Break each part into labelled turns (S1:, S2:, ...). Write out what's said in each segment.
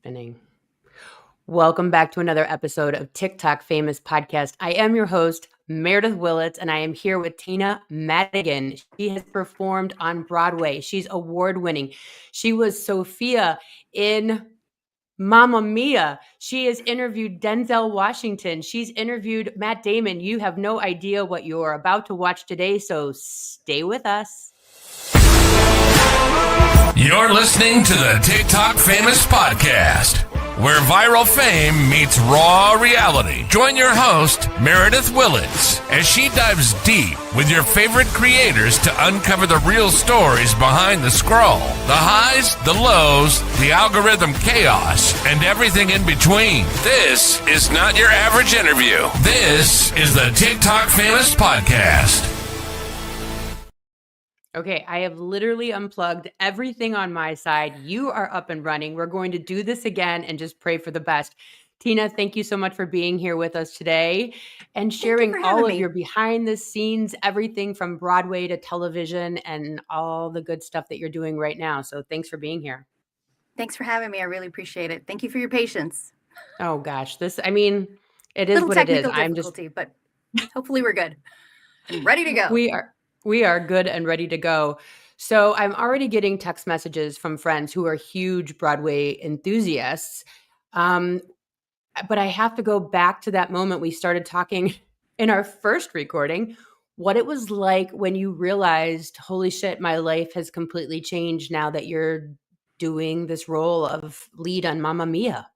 S1: Spinning. Welcome back to another episode of TikTok Famous Podcast. I am your host, Meredith Willits, and I am here with Tina Maddigan. She has performed on Broadway. She's award-winning. She was Sophia in Mamma Mia. She has interviewed Denzel Washington. She's interviewed Matt Damon. You have no idea what you're about to watch today, so stay with us.
S2: You're listening to the TikTok Famous Podcast, where viral fame meets raw reality. Join your host, Meredith Willits, as she dives deep with your favorite creators to uncover the real stories behind the scroll, the highs, the lows, the algorithm chaos, and everything in between. This is not your average interview. This is the TikTok Famous Podcast.
S1: Okay, I have literally unplugged everything on my side. You are up and running. We're going to do this again and just pray for the best. Tina, thank you so much for being here with us today and sharing all of your behind the scenes, everything from Broadway to television and all the good stuff that you're doing right now. So thanks for being here.
S3: Thanks for having me. I really appreciate it. Thank you for your patience.
S1: Oh gosh, it is what it is.
S3: But hopefully we're good. I'm ready to go.
S1: We are good and ready to go. So I'm already getting text messages from friends who are huge Broadway enthusiasts. But I have to go back to that moment we started talking in our first recording, what it was like when you realized, holy shit, my life has completely changed now that you're doing this role of lead on Mamma Mia.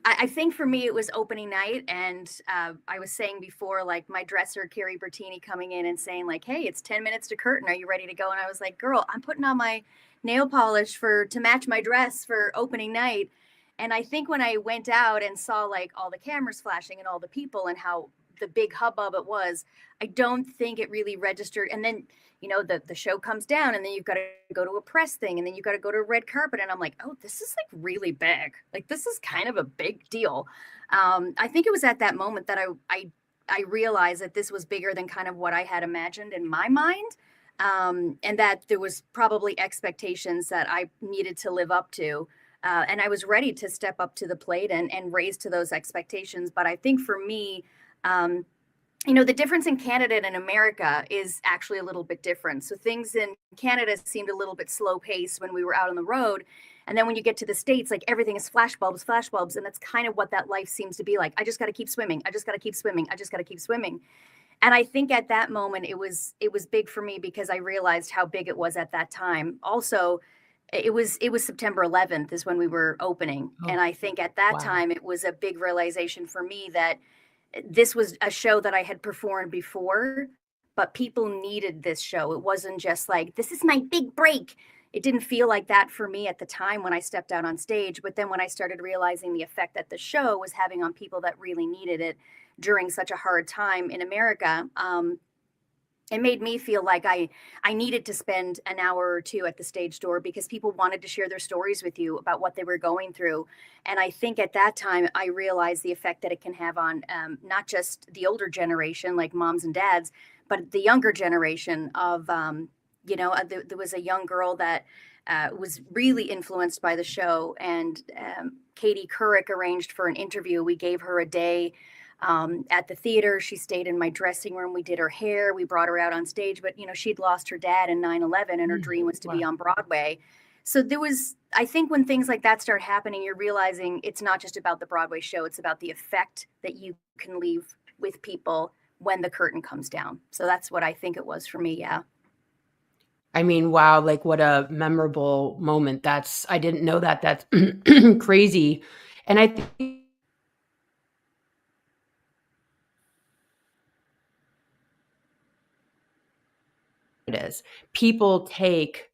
S3: I think for me, it was opening night. And I was saying before, like my dresser, Carrie Bertini, coming in and saying like, hey, it's 10 minutes to curtain. Are you ready to go? And I was like, girl, I'm putting on my nail polish to match my dress for opening night. And I think when I went out and saw like all the cameras flashing and all the people and how the big hubbub it was, I don't think it really registered. And then, the show comes down and then you've got to go to a press thing and then you've got to go to a red carpet. And I'm like, oh, this is like really big. Like, this is kind of a big deal. I think it was at that moment that I realized that this was bigger than kind of what I had imagined in my mind. And that there was probably expectations that I needed to live up to. And I was ready to step up to the plate and raise to those expectations. But I think for me, the difference in Canada and America is actually a little bit different. So things in Canada seemed a little bit slow paced when we were out on the road. And then when you get to the States, like everything is flashbulbs. And that's kind of what that life seems to be like. I just got to keep swimming. I just got to keep swimming. I just got to keep swimming. And I think at that moment, it was big for me because I realized how big it was at that time. Also, it was September 11th is when we were opening. Oh, and I think at that time, it was a big realization for me that this was a show that I had performed before, but people needed this show. It wasn't just like, this is my big break. It didn't feel like that for me at the time when I stepped out on stage. But then when I started realizing the effect that the show was having on people that really needed it during such a hard time in America, it made me feel like I needed to spend an hour or two at the stage door because people wanted to share their stories with you about what they were going through. And I think at that time, I realized the effect that it can have on not just the older generation, like moms and dads, but the younger generation of, there was a young girl that was really influenced by the show. And Katie Couric arranged for an interview. We gave her a day at the theater. She stayed in my dressing room. We did her hair. We brought her out on stage. But, she'd lost her dad in 9/11 and her dream was to be on Broadway. So I think when things like that start happening, you're realizing it's not just about the Broadway show. It's about the effect that you can leave with people when the curtain comes down. So that's what I think it was for me. Yeah.
S1: I mean, wow, like what a memorable moment. I didn't know that. That's crazy. And I think it is. People take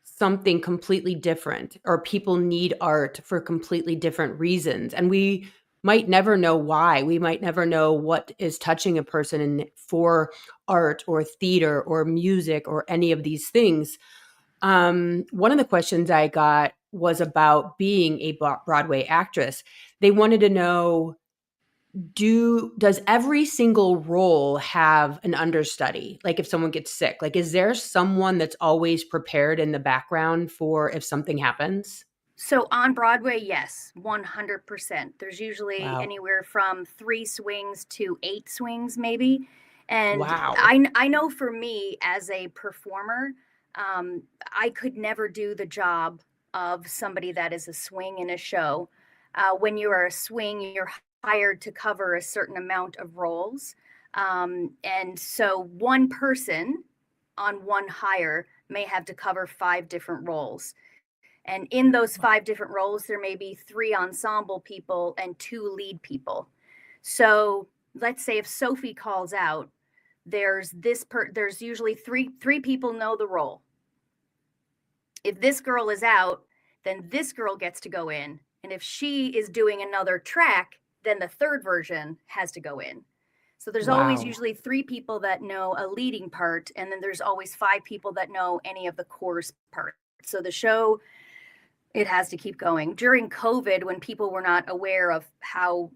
S1: something completely different, or people need art for completely different reasons. And we might never know why. We might never know what is touching a person for art or theater or music or any of these things. One of the questions I got was about being a Broadway actress. They wanted to know does every single role have an understudy? Like if someone gets sick, like is there someone that's always prepared in the background for if something happens?
S3: So on Broadway, yes, 100%. There's usually
S1: Wow.
S3: anywhere from 3 swings to 8 swings, maybe. And
S1: Wow.
S3: I know for me as a performer, I could never do the job of somebody that is a swing in a show. When you are a swing, you're hired to cover a certain amount of roles. And so one person on one hire may have to cover 5 different roles. And in those 5 different roles, there may be 3 ensemble people and 2 lead people. So let's say if Sophie calls out, there's usually three people know the role. If this girl is out, then this girl gets to go in. And if she is doing another track, then the third version has to go in. So there's always
S1: Wow.
S3: usually 3 people that know a leading part, and then there's always 5 people that know any of the chorus parts. So the show, it has to keep going. During COVID, when people were not aware of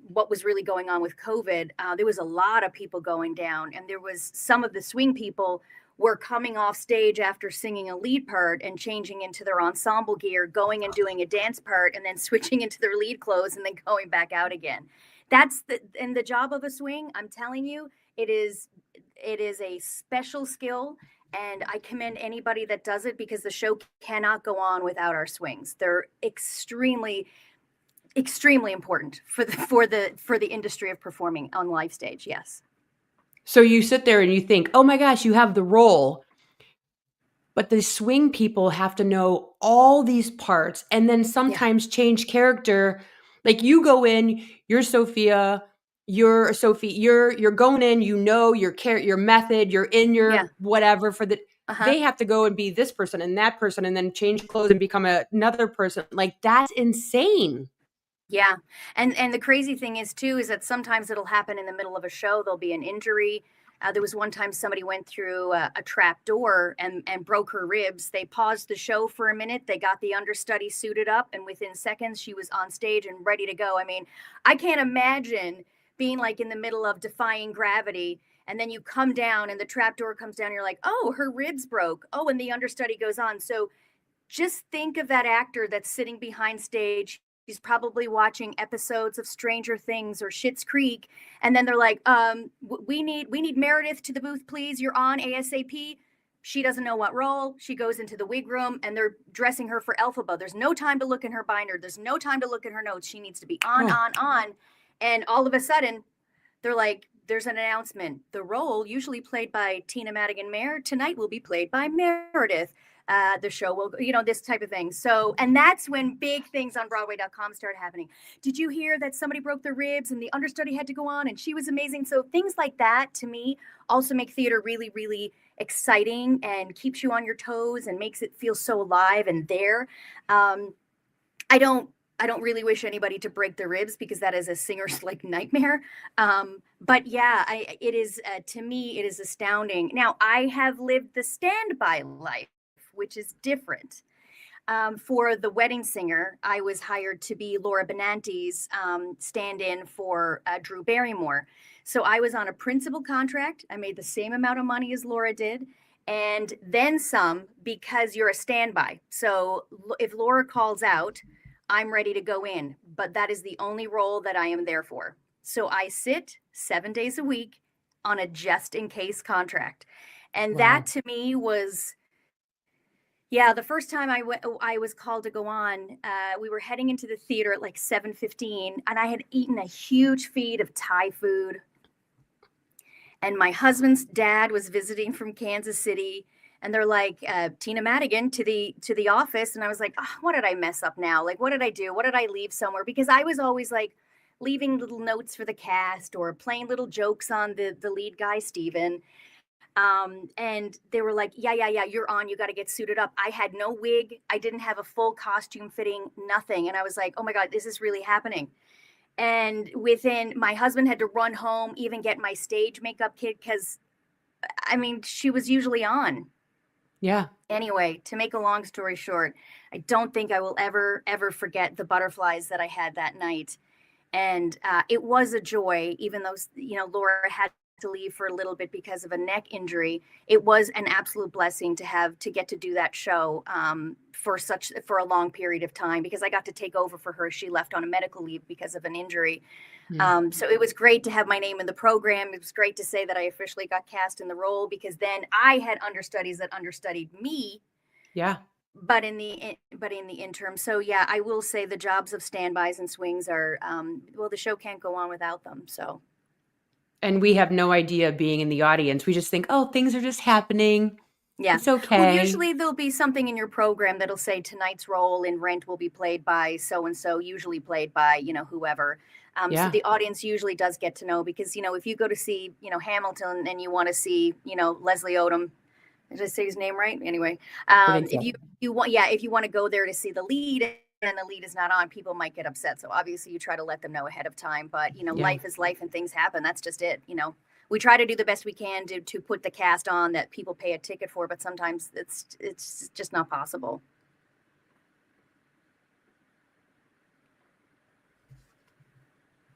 S3: what was really going on with COVID, there was a lot of people going down, and there was some of the swing people were coming off stage after singing a lead part and changing into their ensemble gear, going and doing a dance part, and then switching into their lead clothes and then going back out again. That's the job of a swing. I'm telling you, it is a special skill. And I commend anybody that does it because the show cannot go on without our swings. They're extremely, extremely important for the industry of performing on live stage. Yes.
S1: So you sit there and you think, oh my gosh, you have the role. But the swing people have to know all these parts and then sometimes change character. Like you go in, you're Sophia, you're Sophie, you're going in, you know your method, you're in your whatever for the they have to go and be this person and that person and then change clothes and become another person. Like that's insane.
S3: Yeah. And the crazy thing is too, is that sometimes it'll happen in the middle of a show. There'll be an injury. There was one time somebody went through a trap door and broke her ribs. They paused the show for a minute. They got the understudy suited up, and within seconds she was on stage and ready to go. I mean, I can't imagine being like in the middle of defying gravity, and then you come down and the trap door comes down and you're like, oh, her ribs broke. Oh, and the understudy goes on. So just think of that actor that's sitting behind stage. He's probably watching episodes of Stranger Things or Schitt's Creek, and then they're like, we need Meredith to the booth, please. You're on ASAP. She doesn't know what role. She goes into the wig room, and they're dressing her for Elphaba. There's no time to look in her binder. There's no time to look in her notes. She needs to be on. And all of a sudden, they're like, there's an announcement. The role, usually played by Tina Maddigan Mayer, tonight will be played by Meredith. The show will, this type of thing. So, and that's when big things on Broadway.com started happening. Did you hear that somebody broke their ribs and the understudy had to go on and she was amazing? So things like that to me also make theater really, really exciting and keeps you on your toes and makes it feel so alive and there. I don't really wish anybody to break their ribs because that is a singer's like nightmare. But yeah, it is, to me, it is astounding. Now I have lived the standby life, which is different. For The Wedding Singer, I was hired to be Laura Benanti's stand-in for Drew Barrymore. So I was on a principal contract. I made the same amount of money as Laura did, and then some because you're a standby. So if Laura calls out, I'm ready to go in, but that is the only role that I am there for. So I sit 7 days a week on a just-in-case contract. And that to me was... Yeah, the first time I was called to go on, we were heading into the theater at like 7:15, and I had eaten a huge feed of Thai food. And my husband's dad was visiting from Kansas City, and they're like, Tina Maddigan to the office. And I was like, oh, what did I mess up now? Like, what did I do? What did I leave somewhere? Because I was always like leaving little notes for the cast or playing little jokes on the lead guy, Steven. And they were like, yeah, you're on, you got to get suited up. I had no wig. I didn't have a full costume fitting, nothing. And I was like, oh my God, this is really happening. And my husband had to run home, even get my stage makeup kit. Cause I mean, she was usually on.
S1: Yeah.
S3: Anyway, to make a long story short, I don't think I will ever forget the butterflies that I had that night. And it was a joy, even though, Laura had to leave for a little bit because of a neck injury. It was an absolute blessing to get to do that show for a long period of time, because I got to take over for her. She left on a medical leave because of an injury. So it was great to have my name in the program. It was great to say that I officially got cast in the role, because then I had understudies that understudied me.
S1: Yeah.
S3: But in the interim. So yeah, I will say the jobs of standbys and swings are, the show can't go on without them. So.
S1: And we have no idea being in the audience. We just think, oh, things are just happening.
S3: Yeah.
S1: It's okay.
S3: Well, usually there'll be something in your program that'll say tonight's role in Rent will be played by so-and-so, usually played by, whoever. So the audience usually does get to know, because, if you go to see, Hamilton, and you want to see, Leslie Odom, did I say his name right? Anyway, if you want to go there to see the lead, and the lead is not on, people might get upset. So obviously you try to let them know ahead of time, but life is life and things happen. That's just it. We try to do the best we can to put the cast on that people pay a ticket for, but sometimes it's just not possible.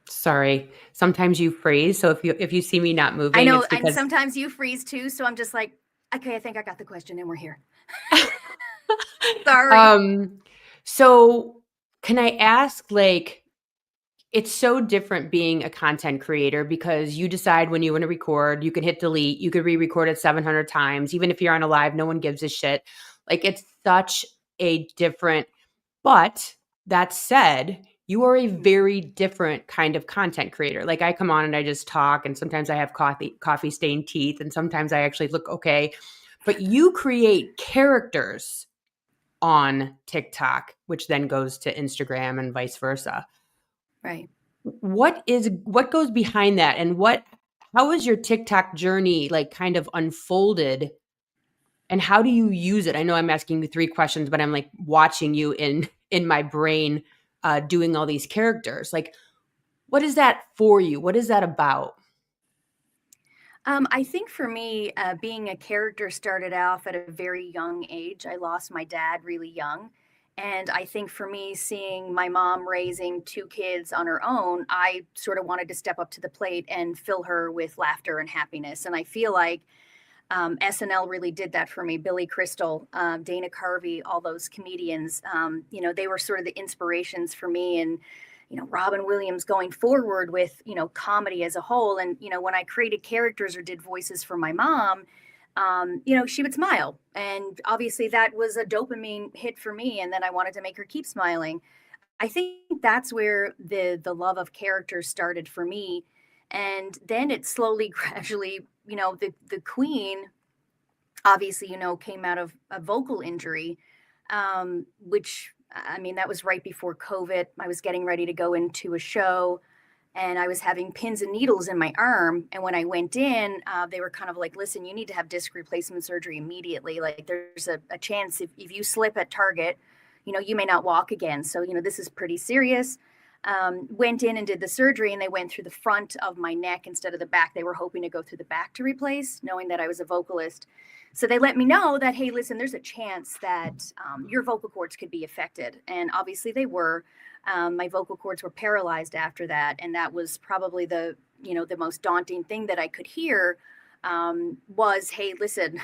S1: Sorry. Sometimes you freeze. So if you see me not moving,
S3: I know,
S1: it's because...
S3: and sometimes you freeze too. So I'm just like, okay, I think I got the question, and we're here. Sorry.
S1: So can I ask, it's so different being a content creator, because you decide when you want to record, you can hit delete, you could re-record it 700 times. Even if you're on a live, no one gives a shit. It's such a different, but that said, you are a very different kind of content creator. I come on and I just talk, and sometimes I have coffee stained teeth, and sometimes I actually look okay. But you create characters on TikTok, which then goes to Instagram and vice versa.
S3: Right.
S1: What goes behind that, and how is your TikTok journey kind of unfolded, and how do you use it? I know I'm asking you 3 questions, but I'm watching you in my brain doing all these characters. What is that for you? What is that about?
S3: I think for me, being a character started off at a very young age. I lost my dad really young. And I think for me, seeing my mom raising 2 kids on her own, I sort of wanted to step up to the plate and fill her with laughter and happiness. And I feel like SNL really did that for me. Billy Crystal, Dana Carvey, all those comedians, they were sort of the inspirations for me. And Robin Williams going forward with, comedy as a whole. And, when I created characters or did voices for my mom, she would smile. And obviously that was a dopamine hit for me. And then I wanted to make her keep smiling. I think that's where the love of characters started for me. And then it slowly, gradually, the Queen, obviously, came out of a vocal injury, which, that was right before COVID. I was getting ready to go into a show, and I was having pins and needles in my arm. And when I went in, they were kind of like, listen, you need to have disc replacement surgery immediately. There's a chance if you slip at Target, you may not walk again. So, this is pretty serious. Went in and did the surgery, and they went through the front of my neck instead of the back. They were hoping to go through the back to replace, knowing that I was a vocalist. So they let me know that, hey, listen, there's a chance that your vocal cords could be affected. And obviously they were. My vocal cords were paralyzed after that. And that was probably the most daunting thing that I could hear was, hey, listen,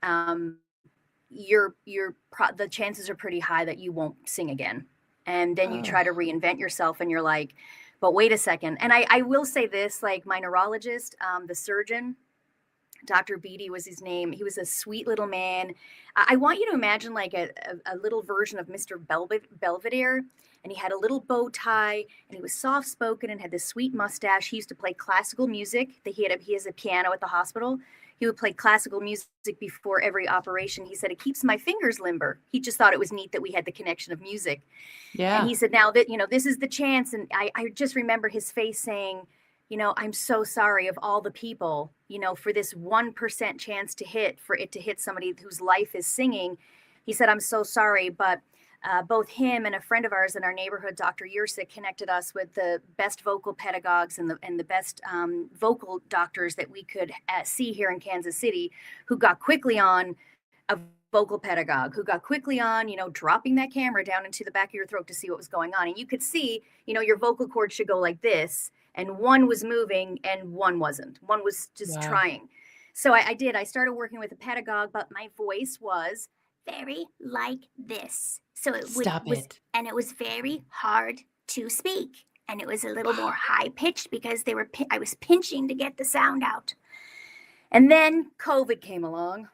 S3: the chances are pretty high that you won't sing again. And then you try to reinvent yourself, and you're like, but wait a second. And I will say this, my neurologist, the surgeon, Dr. Beatty was his name. He was a sweet little man. I want you to imagine a little version of Mr. Belvedere. And he had a little bow tie, and he was soft spoken and had this sweet mustache. He used to play classical music. He has a piano at the hospital. He would play classical music before every operation. He said, it keeps my fingers limber. He just thought it was neat that we had the connection of music. Yeah. And he said, now that, this is the chance. And I just remember his face saying, I'm so sorry of all the people, for this 1% chance for it to hit somebody whose life is singing. He said, I'm so sorry, but both him and a friend of ours in our neighborhood, Dr. Yursik, connected us with the best vocal pedagogues and the best vocal doctors that we could see here in Kansas City, who got quickly on a vocal pedagogue who got quickly on, dropping that camera down into the back of your throat to see what was going on. And you could see, your vocal cords should go like this. And one was moving and one wasn't. One was just trying. So I did. I started working with a pedagogue, but my voice was very like this. So it was very hard to speak. And it was a little more high pitched because I was pinching to get the sound out. And then COVID came along.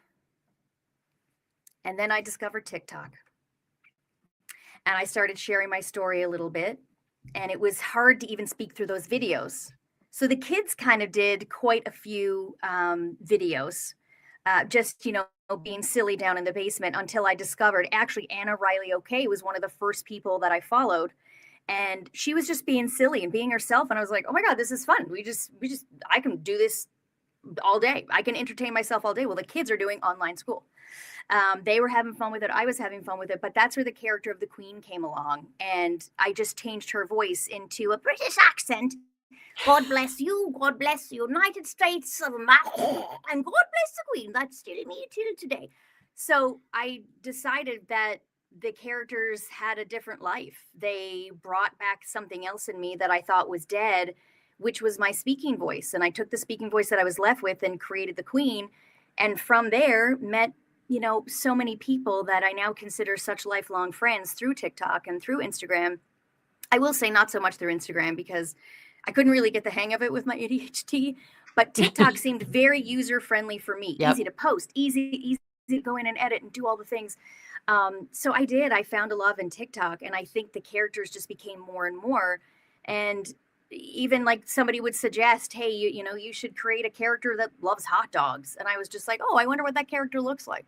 S3: And then I discovered TikTok. And I started sharing my story a little bit. And it was hard to even speak through those videos. So the kids kind of did quite a few videos, just, being silly down in the basement until I discovered actually Anna Riley OK was one of the first people that I followed. And she was just being silly and being herself. And I was like, oh my God, this is fun. I can do this all day. I can entertain myself all day. Well, the kids are doing online school. They were having fun with it. I was having fun with it. But that's where the character of the Queen came along. And I just changed her voice into a British accent. God bless you. God bless the United States of America. And God bless the Queen. That's still me till today. So I decided that the characters had a different life. They brought back something else in me that I thought was dead, which was my speaking voice. And I took the speaking voice that I was left with and created the Queen. And from there met, so many people that I now consider such lifelong friends through TikTok and through Instagram. I will say not so much through Instagram because I couldn't really get the hang of it with my ADHD, but TikTok seemed very user-friendly for me. Yep. Easy to post, easy to go in and edit and do all the things. So I found a love in TikTok, and I think the characters just became more and more. And even like somebody would suggest, hey, you should create a character that loves hot dogs. And I was just like, oh, I wonder what that character looks like.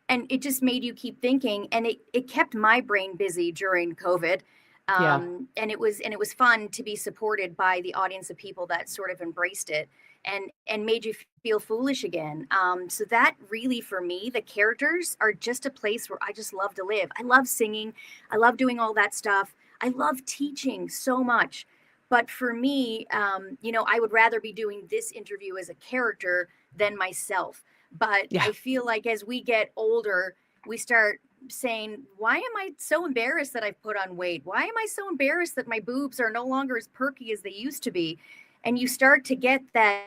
S3: And it just made you keep thinking. And it kept my brain busy during COVID. And it was fun to be supported by the audience of people that sort of embraced it and made you feel foolish again. So that really, for me, the characters are just a place where I just love to live. I love singing. I love doing all that stuff. I love teaching so much. But for me, I would rather be doing this interview as a character than myself. But I feel like as we get older, we start saying, why am I so embarrassed that I've put on weight? Why am I so embarrassed that my boobs are no longer as perky as they used to be? And you start to get that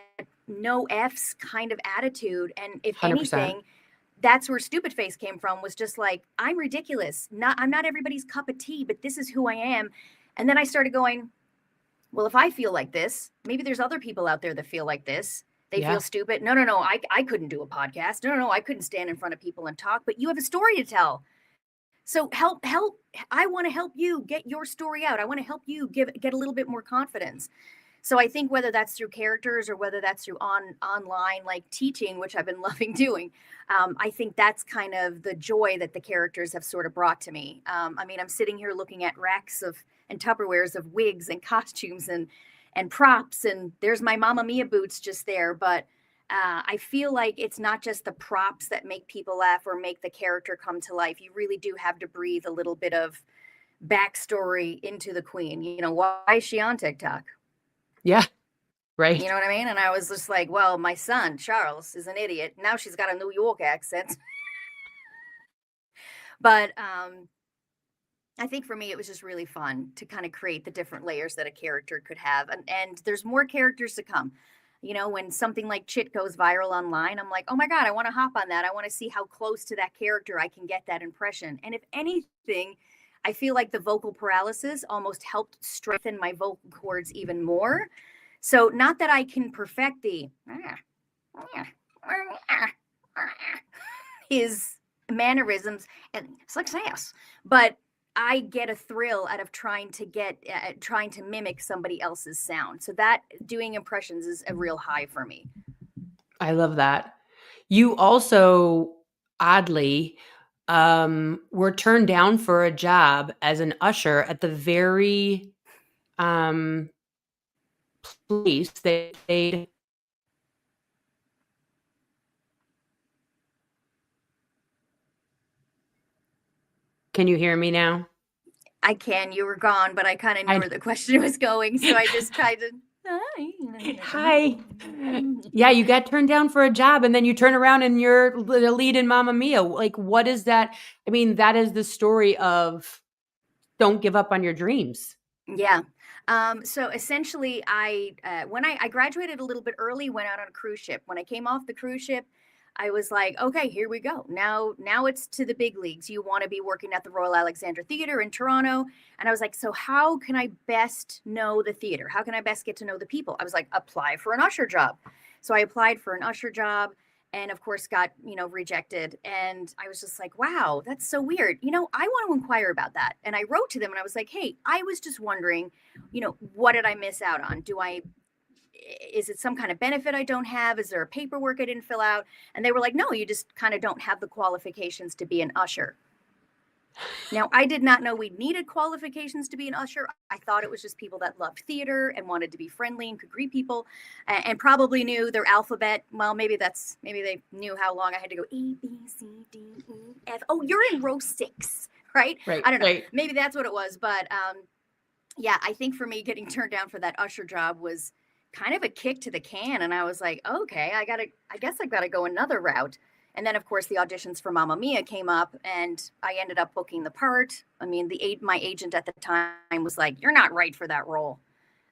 S3: no F's kind of attitude. And if 100%. Anything, that's where Stupid Face came from, was just like, I'm ridiculous. I'm not everybody's cup of tea, but this is who I am. And then I started going, well, if I feel like this, maybe there's other people out there that feel like this. They feel stupid. No, I couldn't do a podcast. No, I couldn't stand in front of people and talk, but you have a story to tell. So help. I want to help you get your story out. I want to help you get a little bit more confidence. So I think whether that's through characters or whether that's through online, like teaching, which I've been loving doing, I think that's kind of the joy that the characters have sort of brought to me. I'm sitting here looking at racks and Tupperwares of wigs and costumes and props, and there's my Mamma Mia boots just there. But I feel like it's not just the props that make people laugh or make the character come to life. You really do have to breathe a little bit of backstory into the Queen. Why is she on TikTok?
S1: Yeah, right.
S3: You know what I mean? And I was just like, well, my son, Charles, is an idiot. Now she's got a New York accent. But I think for me, it was just really fun to kind of create the different layers that a character could have. And there's more characters to come. When something like Chit goes viral online, I'm like, oh my God, I want to hop on that. I want to see how close to that character I can get that impression. And if anything, I feel like the vocal paralysis almost helped strengthen my vocal cords even more. So not that I can perfect his mannerisms and success, but I get a thrill out of trying to mimic somebody else's sound. So that doing impressions is a real high for me.
S1: I love that. You also, oddly, were turned down for a job as an usher at the very place they Can you hear me now?
S3: I can. You were gone, but I kind of knew where the question was going, so I just tried to.
S1: Hi. Yeah, you got turned down for a job and then you turn around and you're the lead in Mamma Mia. Like, what is that? I mean, that is the story of don't give up on your dreams.
S3: Yeah. So essentially, when I graduated a little bit early, went out on a cruise ship. When I came off the cruise ship, I was like, okay, here we go. Now it's to the big leagues. You want to be working at the Royal Alexandra Theatre in Toronto. And I was like, so how can I best know the theater? How can I best get to know the people? I was like, apply for an usher job. So I applied for an usher job and of course got, rejected. And I was just like, wow, that's so weird. I want to inquire about that. And I wrote to them and I was like, hey, I was just wondering, what did I miss out on? Is it some kind of benefit I don't have? Is there a paperwork I didn't fill out? And they were like, no, you just kind of don't have the qualifications to be an usher. Now, I did not know we needed qualifications to be an usher. I thought it was just people that loved theater and wanted to be friendly and could greet people and probably knew their alphabet. Well, maybe they knew how long I had to go A, B, C, D, E, F. Oh, you're in row 6, right?
S1: Right.
S3: I don't know.
S1: Right.
S3: Maybe that's what it was. But yeah, I think for me, getting turned down for that usher job was kind of a kick to the can. And I was like, okay, I guess I got to go another route. And then, of course, the auditions for Mamma Mia came up, and I ended up booking the part. I mean, my agent at the time was like, "You're not right for that role,"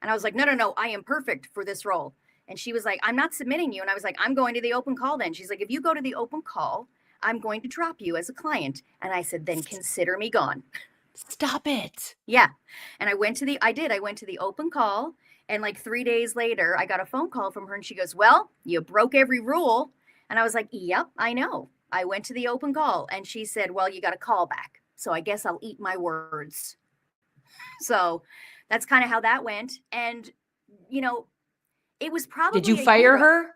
S3: and I was like, "No, I am perfect for this role." And she was like, "I'm not submitting you," and I was like, "I'm going to the open call then." She's like, "If you go to the open call, I'm going to drop you as a client." And I said, "Then consider me gone."
S1: Stop it.
S3: Yeah, and I went to the open call, and like 3 days later, I got a phone call from her, and she goes, "Well, you broke every rule." And I was like, yep, I know. I went to the open call and she said, well, you got a call back. So I guess I'll eat my words. So that's kind of how that went. And, it was probably.
S1: Did you fire her?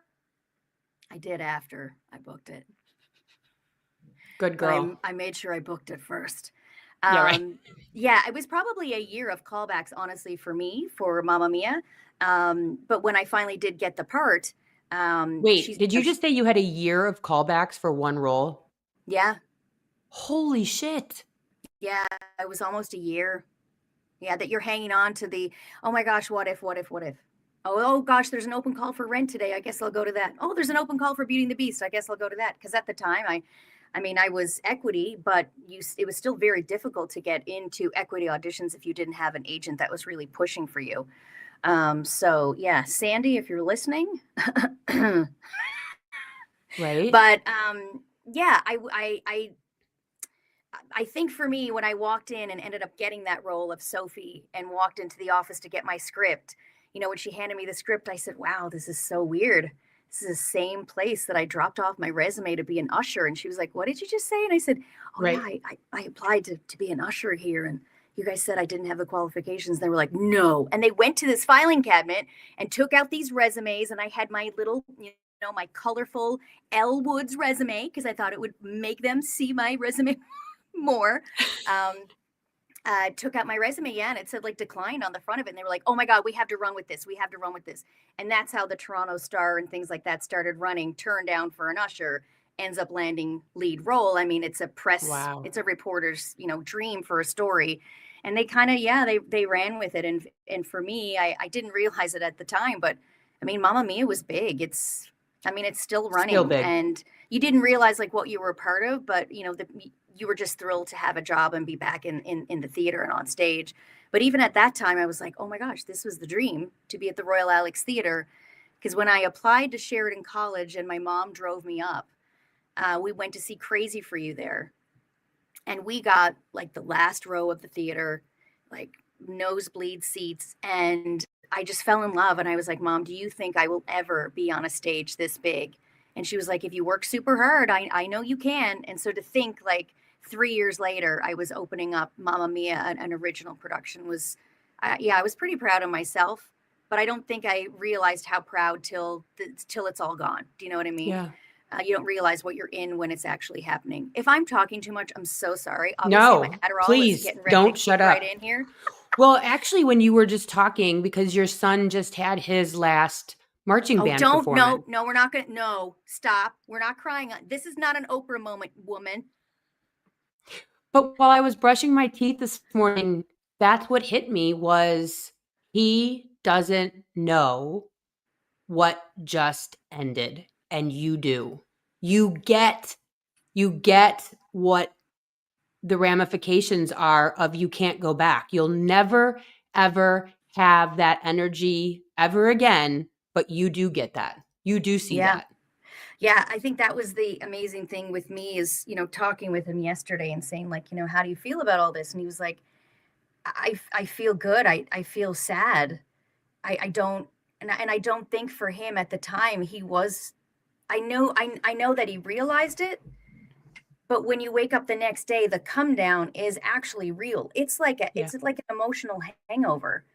S3: I did after I booked it.
S1: Good girl.
S3: I made sure I booked it first.
S1: Yeah, right.
S3: Yeah, it was probably a year of callbacks, honestly, for me, for Mamma Mia. But when I finally did get the part,
S1: wait, did you just say you had a year of callbacks for one role?
S3: Yeah.
S1: Holy shit.
S3: Yeah, it was almost a year. Yeah, that you're hanging on to the, oh my gosh, what if? Oh gosh, there's an open call for Rent today. I guess I'll go to that. Oh, there's an open call for Beauty and the Beast. I guess I'll go to that. Because at the time, I was equity, but it was still very difficult to get into equity auditions if you didn't have an agent that was really pushing for you. So yeah, Sandy, if you're listening,
S1: right.
S3: But yeah, I think for me, when I walked in and ended up getting that role of Sophie and walked into the office to get my script, when she handed me the script, I said, wow, this is so weird. This is the same place that I dropped off my resume to be an usher. And she was like, what did you just say? And I said, oh right. Yeah, I applied to be an usher here. And you guys said I didn't have the qualifications. They were like, no. And they went to this filing cabinet and took out these resumes. And I had my little, my colorful Elle Woods resume, because I thought it would make them see my resume more. Took out my resume, yeah, and it said like declined on the front of it. And they were like, oh my God, we have to run with this. And that's how the Toronto Star and things like that started running. Turned down for an usher, ends up landing lead role. I mean, it's a press, wow. It's a reporter's, dream for a story. And they kind of, they ran with it. And for me, I didn't realize it at the time, but I mean, Mamma Mia was big. It's still running. Still big. And you didn't realize like what you were a part of, but you were just thrilled to have a job and be back in the theater and on stage. But even at that time, I was like, oh my gosh, this was the dream, to be at the Royal Alex Theater. Because when I applied to Sheridan College and my mom drove me up, we went to see Crazy for You there. And we got like the last row of the theater, like nosebleed seats. And I just fell in love. And I was like, Mom, do you think I will ever be on a stage this big? And she was like, if you work super hard, I know you can. And so to think like 3 years later, I was opening up Mamma Mia, an original production, was, I was pretty proud of myself. But I don't think I realized how proud till it's all gone. Do you know what I mean?
S1: Yeah.
S3: You don't realize what you're in when it's actually happening. If I'm talking too much, I'm so sorry. Obviously,
S1: no,
S3: my Adderall
S1: please
S3: is getting ready
S1: don't
S3: to
S1: shut up
S3: right in here.
S1: Well, actually, when you were just talking, because your son just had his last marching band performance.
S3: No, we're not going to. No, stop. We're not crying. This is not an Oprah moment, woman.
S1: But while I was brushing my teeth this morning, that's what hit me was he doesn't know what just ended, and you do. You get what the ramifications are of you can't go back. You'll never, ever have that energy ever again, but you do get that. You do see
S3: Yeah.
S1: that.
S3: Yeah, I think that was the amazing thing with me is, talking with him yesterday and saying like, how do you feel about all this? And he was like, I feel good. I feel sad. I don't, and I don't think for him at the time he was, I know that he realized it, but when you wake up the next day, the come down is actually real.
S1: Yeah.
S3: It's like an emotional hangover.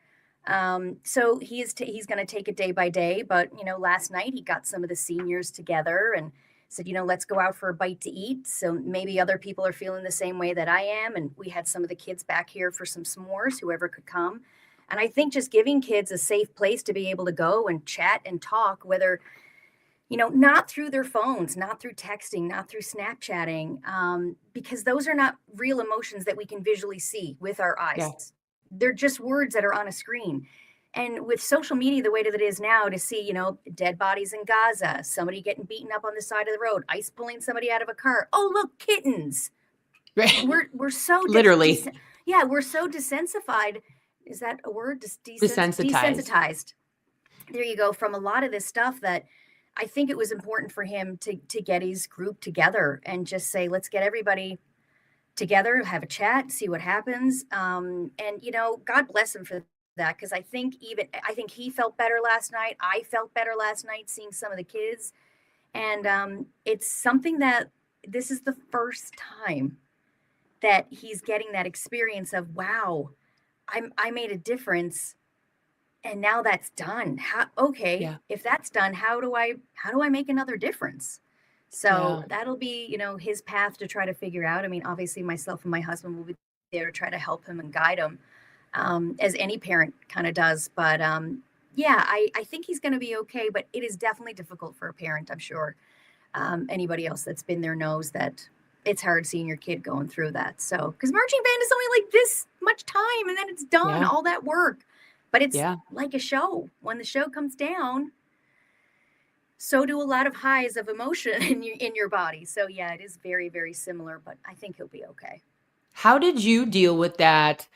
S3: So he's going to take it day by day. But last night he got some of the seniors together and said, let's go out for a bite to eat. So maybe other people are feeling the same way that I am. And we had some of the kids back here for some s'mores, whoever could come. And I think just giving kids a safe place to be able to go and chat and talk, whether not through their phones, not through texting, not through Snapchatting, because those are not real emotions that we can visually see with our eyes.
S1: Yeah.
S3: They're just words that are on a screen. And with social media, the way that it is now, to see, dead bodies in Gaza, somebody getting beaten up on the side of the road, ICE pulling somebody out of a car. Oh, look, kittens.
S1: Right.
S3: We're so
S1: Literally
S3: we're so desensitized. Is that a word?
S1: desensitized.
S3: There you go. From a lot of this stuff that I think it was important for him to get his group together and just say, let's get everybody together, have a chat, see what happens. And God bless him for that, because I think he felt better last night. I felt better last night seeing some of the kids, and it's something that this is the first time that he's getting that experience of, wow, I made a difference. And now that's done. If that's done, how do I make another difference? So that'll be, his path to try to figure out. I mean, obviously myself and my husband will be there to try to help him and guide him, as any parent kind of does. But I think he's going to be okay, but it is definitely difficult for a parent, I'm sure. Anybody else that's been there knows that it's hard seeing your kid going through that. So, because marching band is only like this much time and then it's done, all that work. But it's like a show. When the show comes down, so do a lot of highs of emotion in your body. So yeah, it is very, very similar, but I think he'll be okay.
S1: How did you deal with that?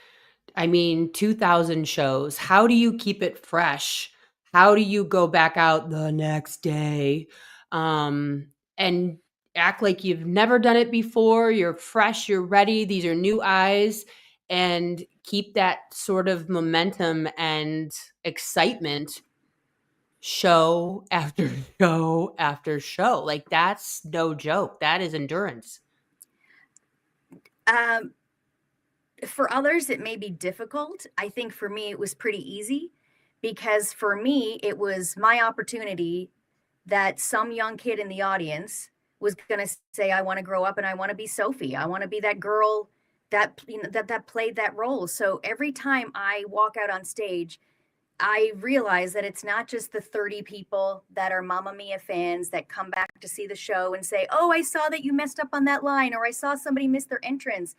S1: I mean, 2,000 shows. How do you keep it fresh? How do you go back out the next day, and act like you've never done it before? You're fresh, you're ready. These are new eyes, and keep that sort of momentum and excitement show after show after show. Like, that's no joke. That is endurance.
S3: For others, it may be difficult. I think for me, it was pretty easy, because for me, it was my opportunity that some young kid in the audience was going to say, I want to grow up and I want to be Sophie. I want to be that girl that that played that role. So every time I walk out on stage, I realize that it's not just the 30 people that are Mamma Mia fans that come back to see the show and say, oh, I saw that you messed up on that line, or I saw somebody miss their entrance.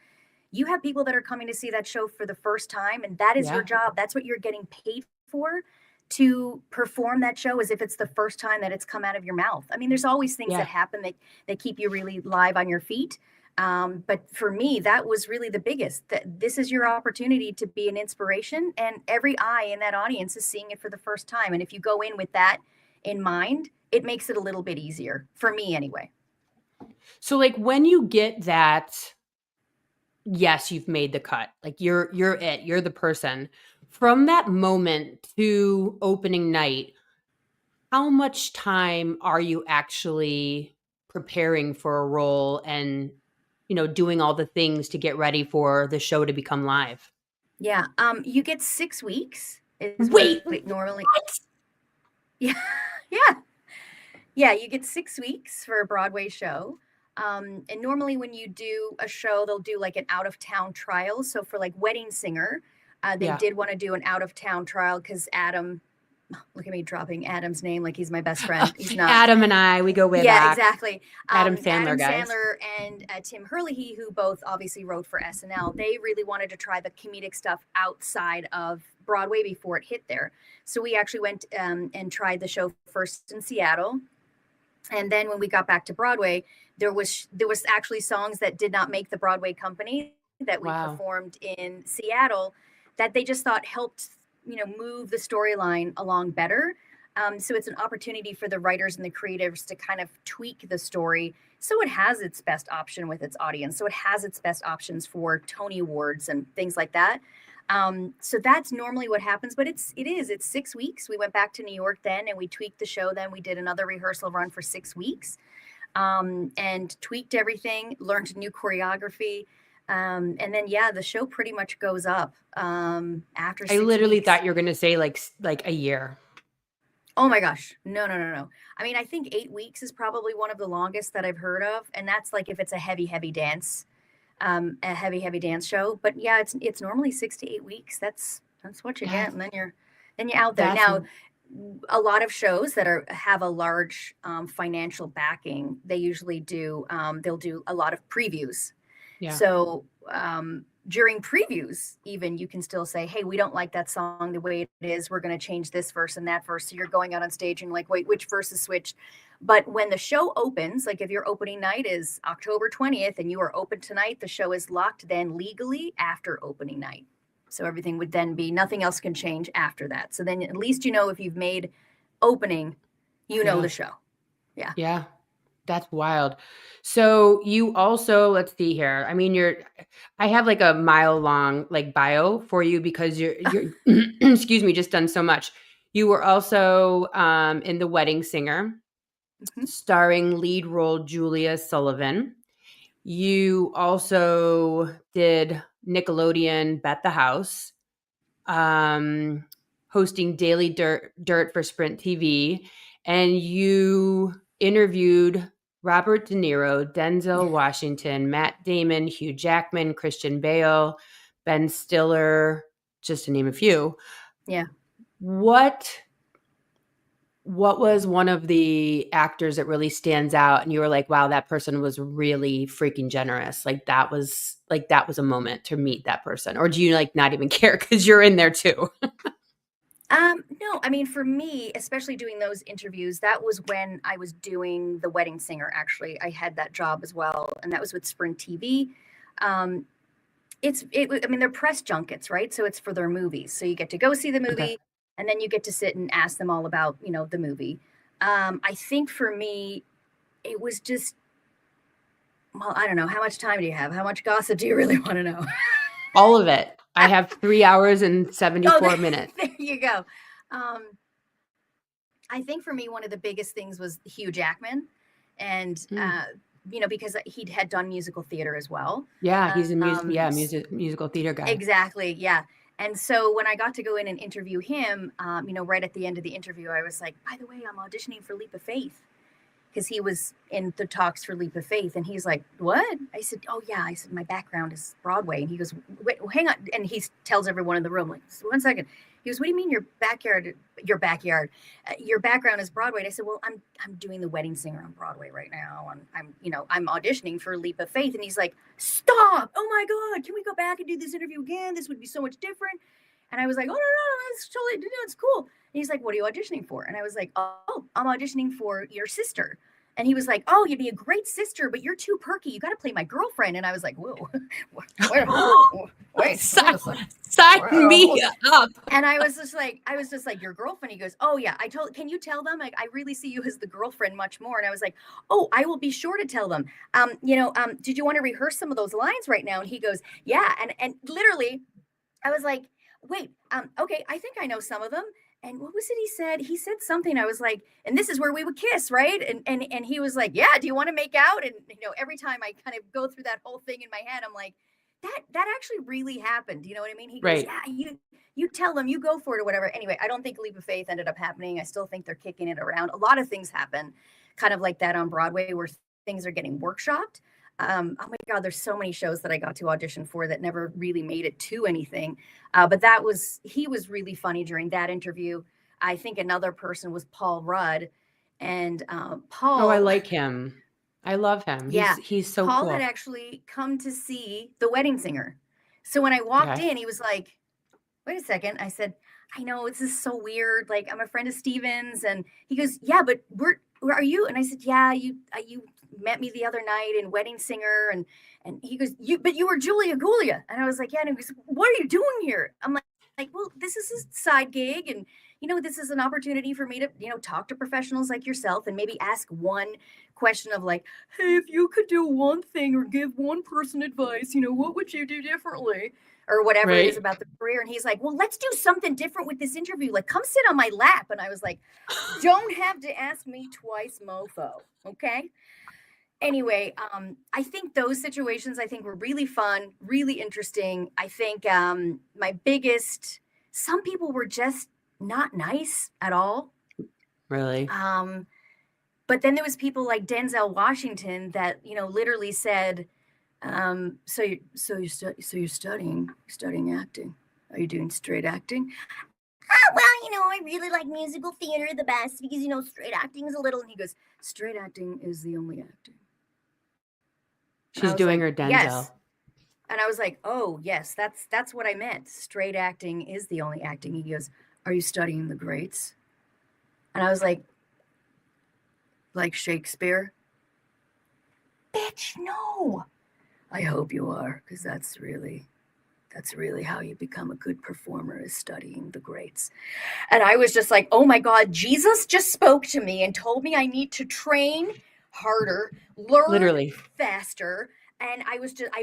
S3: You have people that are coming to see that show for the first time, and that is your job. That's what you're getting paid for, to perform that show as if it's the first time that it's come out of your mouth. I mean, there's always things that happen that keep you really live on your feet. But for me, that was really the biggest. That this is your opportunity to be an inspiration, and every eye in that audience is seeing it for the first time. And if you go in with that in mind, it makes it a little bit easier for me anyway.
S1: So like when you get that, yes, you've made the cut. Like you're the person. From that moment to opening night, how much time are you actually preparing for a role and, doing all the things to get ready for the show to become live?
S3: Yeah. You get 6 weeks.
S1: Wait,
S3: normally.
S1: what?
S3: Yeah. Yeah. Yeah. You get 6 weeks for a Broadway show. And normally when you do a show, they'll do like an out of town trial. So for like Wedding Singer, they did want to do an out of town trial because Adam, look at me dropping Adam's name like he's my best friend. He's not.
S1: Adam and I, we go way
S3: Yeah,
S1: back.
S3: exactly.
S1: Adam Sandler, guys.
S3: Sandler and Tim Herlihy, who both obviously wrote for SNL, they really wanted to try the comedic stuff outside of Broadway before it hit there. So we actually went and tried the show first in Seattle. And then when we got back to Broadway, there was actually songs that did not make the Broadway company that we performed in Seattle that they just thought helped, move the storyline along better. So it's an opportunity for the writers and the creatives to kind of tweak the story so it has its best option with its audience. So it has its best options for Tony Awards and things like that. So that's normally what happens, but it's 6 weeks. We went back to New York then and we tweaked the show. Then we did another rehearsal run for 6 weeks and tweaked everything, learned new choreography. And then, the show pretty much goes up after 6
S1: I literally
S3: weeks.
S1: thought you were going to say like a year.
S3: Oh my gosh. No. I mean, I think 8 weeks is probably one of the longest that I've heard of. And that's like if it's a heavy dance, a heavy dance show. But yeah, it's normally 6 to 8 weeks. That's what you get. And then you're out there. Now, a lot of shows that have a large financial backing, they usually do, they'll do a lot of previews. Yeah. So during previews, even you can still say, hey, we don't like that song the way it is. We're going to change this verse and that verse. So you're going out on stage and like, wait, which verse is switched? But when the show opens, like if your opening night is October 20th and you are open tonight, the show is locked then legally after opening night. So everything would then be, nothing else can change after that. So then at least if you've made opening, know the show. Yeah.
S1: Yeah. That's wild. So you also, let's see here. I mean, I have like a mile long like bio for you because you're excuse me, just done so much. You were also in The Wedding Singer, starring lead role Julia Sullivan. You also did Nickelodeon Bet the House, hosting Daily Dirt for Sprint TV, and you interviewed Robert De Niro, Denzel Washington, Matt Damon, Hugh Jackman, Christian Bale, Ben Stiller, just to name a few.
S3: Yeah.
S1: What was one of the actors that really stands out and you were like, wow, that person was really freaking generous? Like that was a moment to meet that person. Or do you like not even care because you're in there too?
S3: No, I mean, for me, especially doing those interviews, that was when I was doing The Wedding Singer. Actually, I had that job as well. And that was with Sprint TV. I mean, they're press junkets, right? So it's for their movies. So you get to go see the movie and then you get to sit and ask them all about, the movie. I think for me, it was just, well, I don't know. How much time do you have? How much gossip do you really want to know?
S1: All of it. I have 3 hours and 74 minutes.
S3: There you go. I think for me, one of the biggest things was Hugh Jackman. And, because he had done musical theater as well.
S1: Yeah, he's a musical theater guy.
S3: Exactly, yeah. And so when I got to go in and interview him, right at the end of the interview, I was like, by the way, I'm auditioning for Leap of Faith. Because he was in the talks for Leap of Faith. And he's like, what? I said, oh, yeah. I said, my background is Broadway. And he goes, wait, hang on. And he tells everyone in the room, like, 1 second. He goes, what do you mean your background is Broadway? And I said, well, I'm doing The Wedding Singer on Broadway right now. And I'm auditioning for Leap of Faith. And he's like, stop. Oh, my God. Can we go back and do this interview again? This would be so much different. And I was like, oh, no, that's totally, it's cool. And he's like, what are you auditioning for? And I was like, oh, I'm auditioning for your sister. And he was like, oh, you'd be a great sister, but you're too perky. You got to play my girlfriend. And I was like, whoa, wait,
S1: sign me up.
S3: And I was just like, your girlfriend. He goes, oh yeah. Can you tell them? Like, I really see you as the girlfriend much more. And I was like, oh, I will be sure to tell them. Did you want to rehearse some of those lines right now? And he goes, yeah. And literally, I was like, wait, okay, I think I know some of them. And what was it he said? He said something. I was like, and this is where we would kiss, right? And he was like, yeah, do you want to make out? And, every time I kind of go through that whole thing in my head, I'm like, that actually really happened. You know what I mean? He goes, yeah, you tell them, you go for it or whatever. Anyway, I don't think Leap of Faith ended up happening. I still think they're kicking it around. A lot of things happen kind of like that on Broadway where things are getting workshopped. Oh my God, there's so many shows that I got to audition for that never really made it to anything. But he was really funny during that interview. I think another person was Paul Rudd. And
S1: Oh,
S3: Paul,
S1: I like him. I love him.
S3: yeah,
S1: He's so
S3: Paul had
S1: cool.
S3: actually come to see The Wedding Singer. So when I walked
S1: Okay.
S3: in, he was like, wait a second. I said, I know this is so weird. Like, I'm a friend of Steven's. And he goes, yeah, but where are you? And I said, yeah, you met me the other night in Wedding Singer. And he goes, but you were Julia Gulia. And I was like, yeah. And he goes, what are you doing here? I'm like, well, this is a side gig. And, this is an opportunity for me to, talk to professionals like yourself and maybe ask one question of like, hey, if you could do one thing or give one person advice, what would you do differently? Or whatever it is
S1: Right.
S3: about the career. And he's like, well, let's do something different with this interview. Like, come sit on my lap. And I was like, don't have to ask me twice, mofo. Okay. Anyway, I think those situations were really fun, really interesting. I think some people were just not nice at all.
S1: Really?
S3: But then there was people like Denzel Washington that, literally said, so you're studying acting. Are you doing straight acting? Well, I really like musical theater the best because, straight acting is a little, and he goes, straight acting is the only acting.
S1: She's doing
S3: like,
S1: her Denzel.
S3: Yes. And I was like, oh, yes, that's what I meant. Straight acting is the only acting. He goes, are you studying the greats? And I was like Shakespeare? Bitch, no. I hope you are, because that's really how you become a good performer, is studying the greats. And I was just like, oh my God, Jesus just spoke to me and told me I need to train harder, learn
S1: Literally.
S3: faster. And I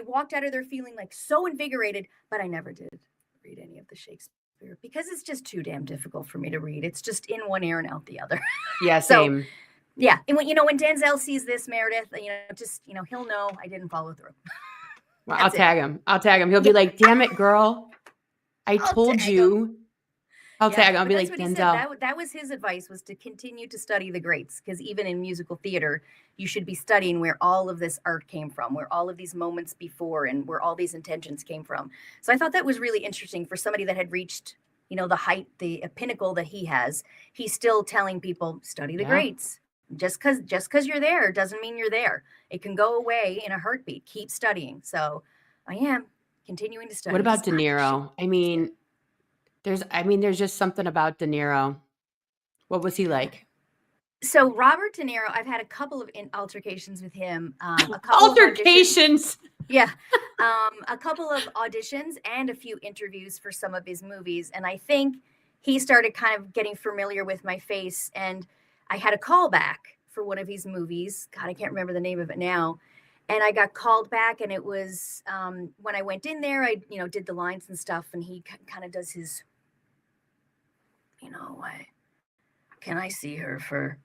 S3: walked out of there feeling like so invigorated, but I never did read any of the Shakespeare because it's just too damn difficult for me to read. It's just in one ear and out the other.
S1: Yeah, same.
S3: So, yeah. And when Denzel sees this, Meredith, he'll know I didn't follow through.
S1: Well, I'll tag him. He'll be like, damn it, girl. I told you. I'll tag him. I'll be like, Denzel.
S3: That was his advice, was to continue to study the greats, because even in musical theater, you should be studying where all of this art came from, where all of these moments before and where all these intentions came from. So I thought that was really interesting for somebody that had reached, the height, the pinnacle that he has. He's still telling people, study the greats. Just because you're there doesn't mean you're there. It can go away in a heartbeat. Keep studying. So I am continuing to study.
S1: What about De Niro? There's just something about De Niro. What was he like?
S3: So Robert De Niro, I've had a couple of altercations with him.
S1: Altercations.
S3: Yeah. A couple of auditions and a few interviews for some of his movies. And I think he started kind of getting familiar with my face. And I had a call back for one of his movies. God, I can't remember the name of it now. And I got called back, and it was when I went in there, I did the lines and stuff, and he kind of does his, can I see her for,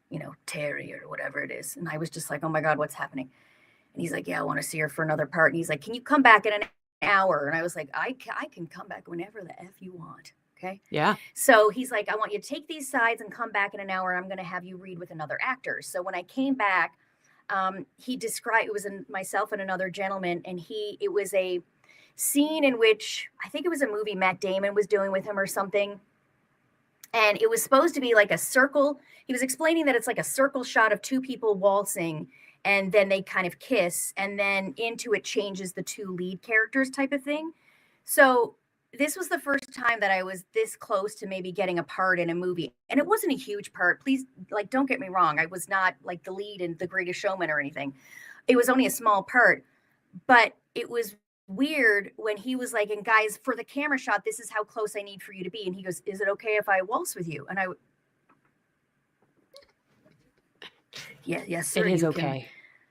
S3: Terry or whatever it is? And I was just like, oh my God, what's happening? And he's like, yeah, I want to see her for another part. And he's like, can you come back in an hour? And I was like, I can come back whenever the F you want. Okay.
S1: Yeah.
S3: So he's like, I want you to take these sides and come back in an hour. And I'm going to have you read with another actor. So when I came back, he described, it was myself and another gentleman. And it was a scene in which I think it was a movie Matt Damon was doing with him or something. And it was supposed to be like a circle. He was explaining that it's like a circle shot of two people waltzing, and then they kind of kiss, and then into it changes the two lead characters type of thing. So this was the first time that I was this close to maybe getting a part in a movie. And it wasn't a huge part. Please, don't get me wrong. I was not like the lead in The Greatest Showman or anything. It was only a small part, but it was weird when he was like, and guys, for the camera shot, this is how close I need for you to be. And he goes, is it okay if I waltz with you? And yes, sir.
S1: It is okay.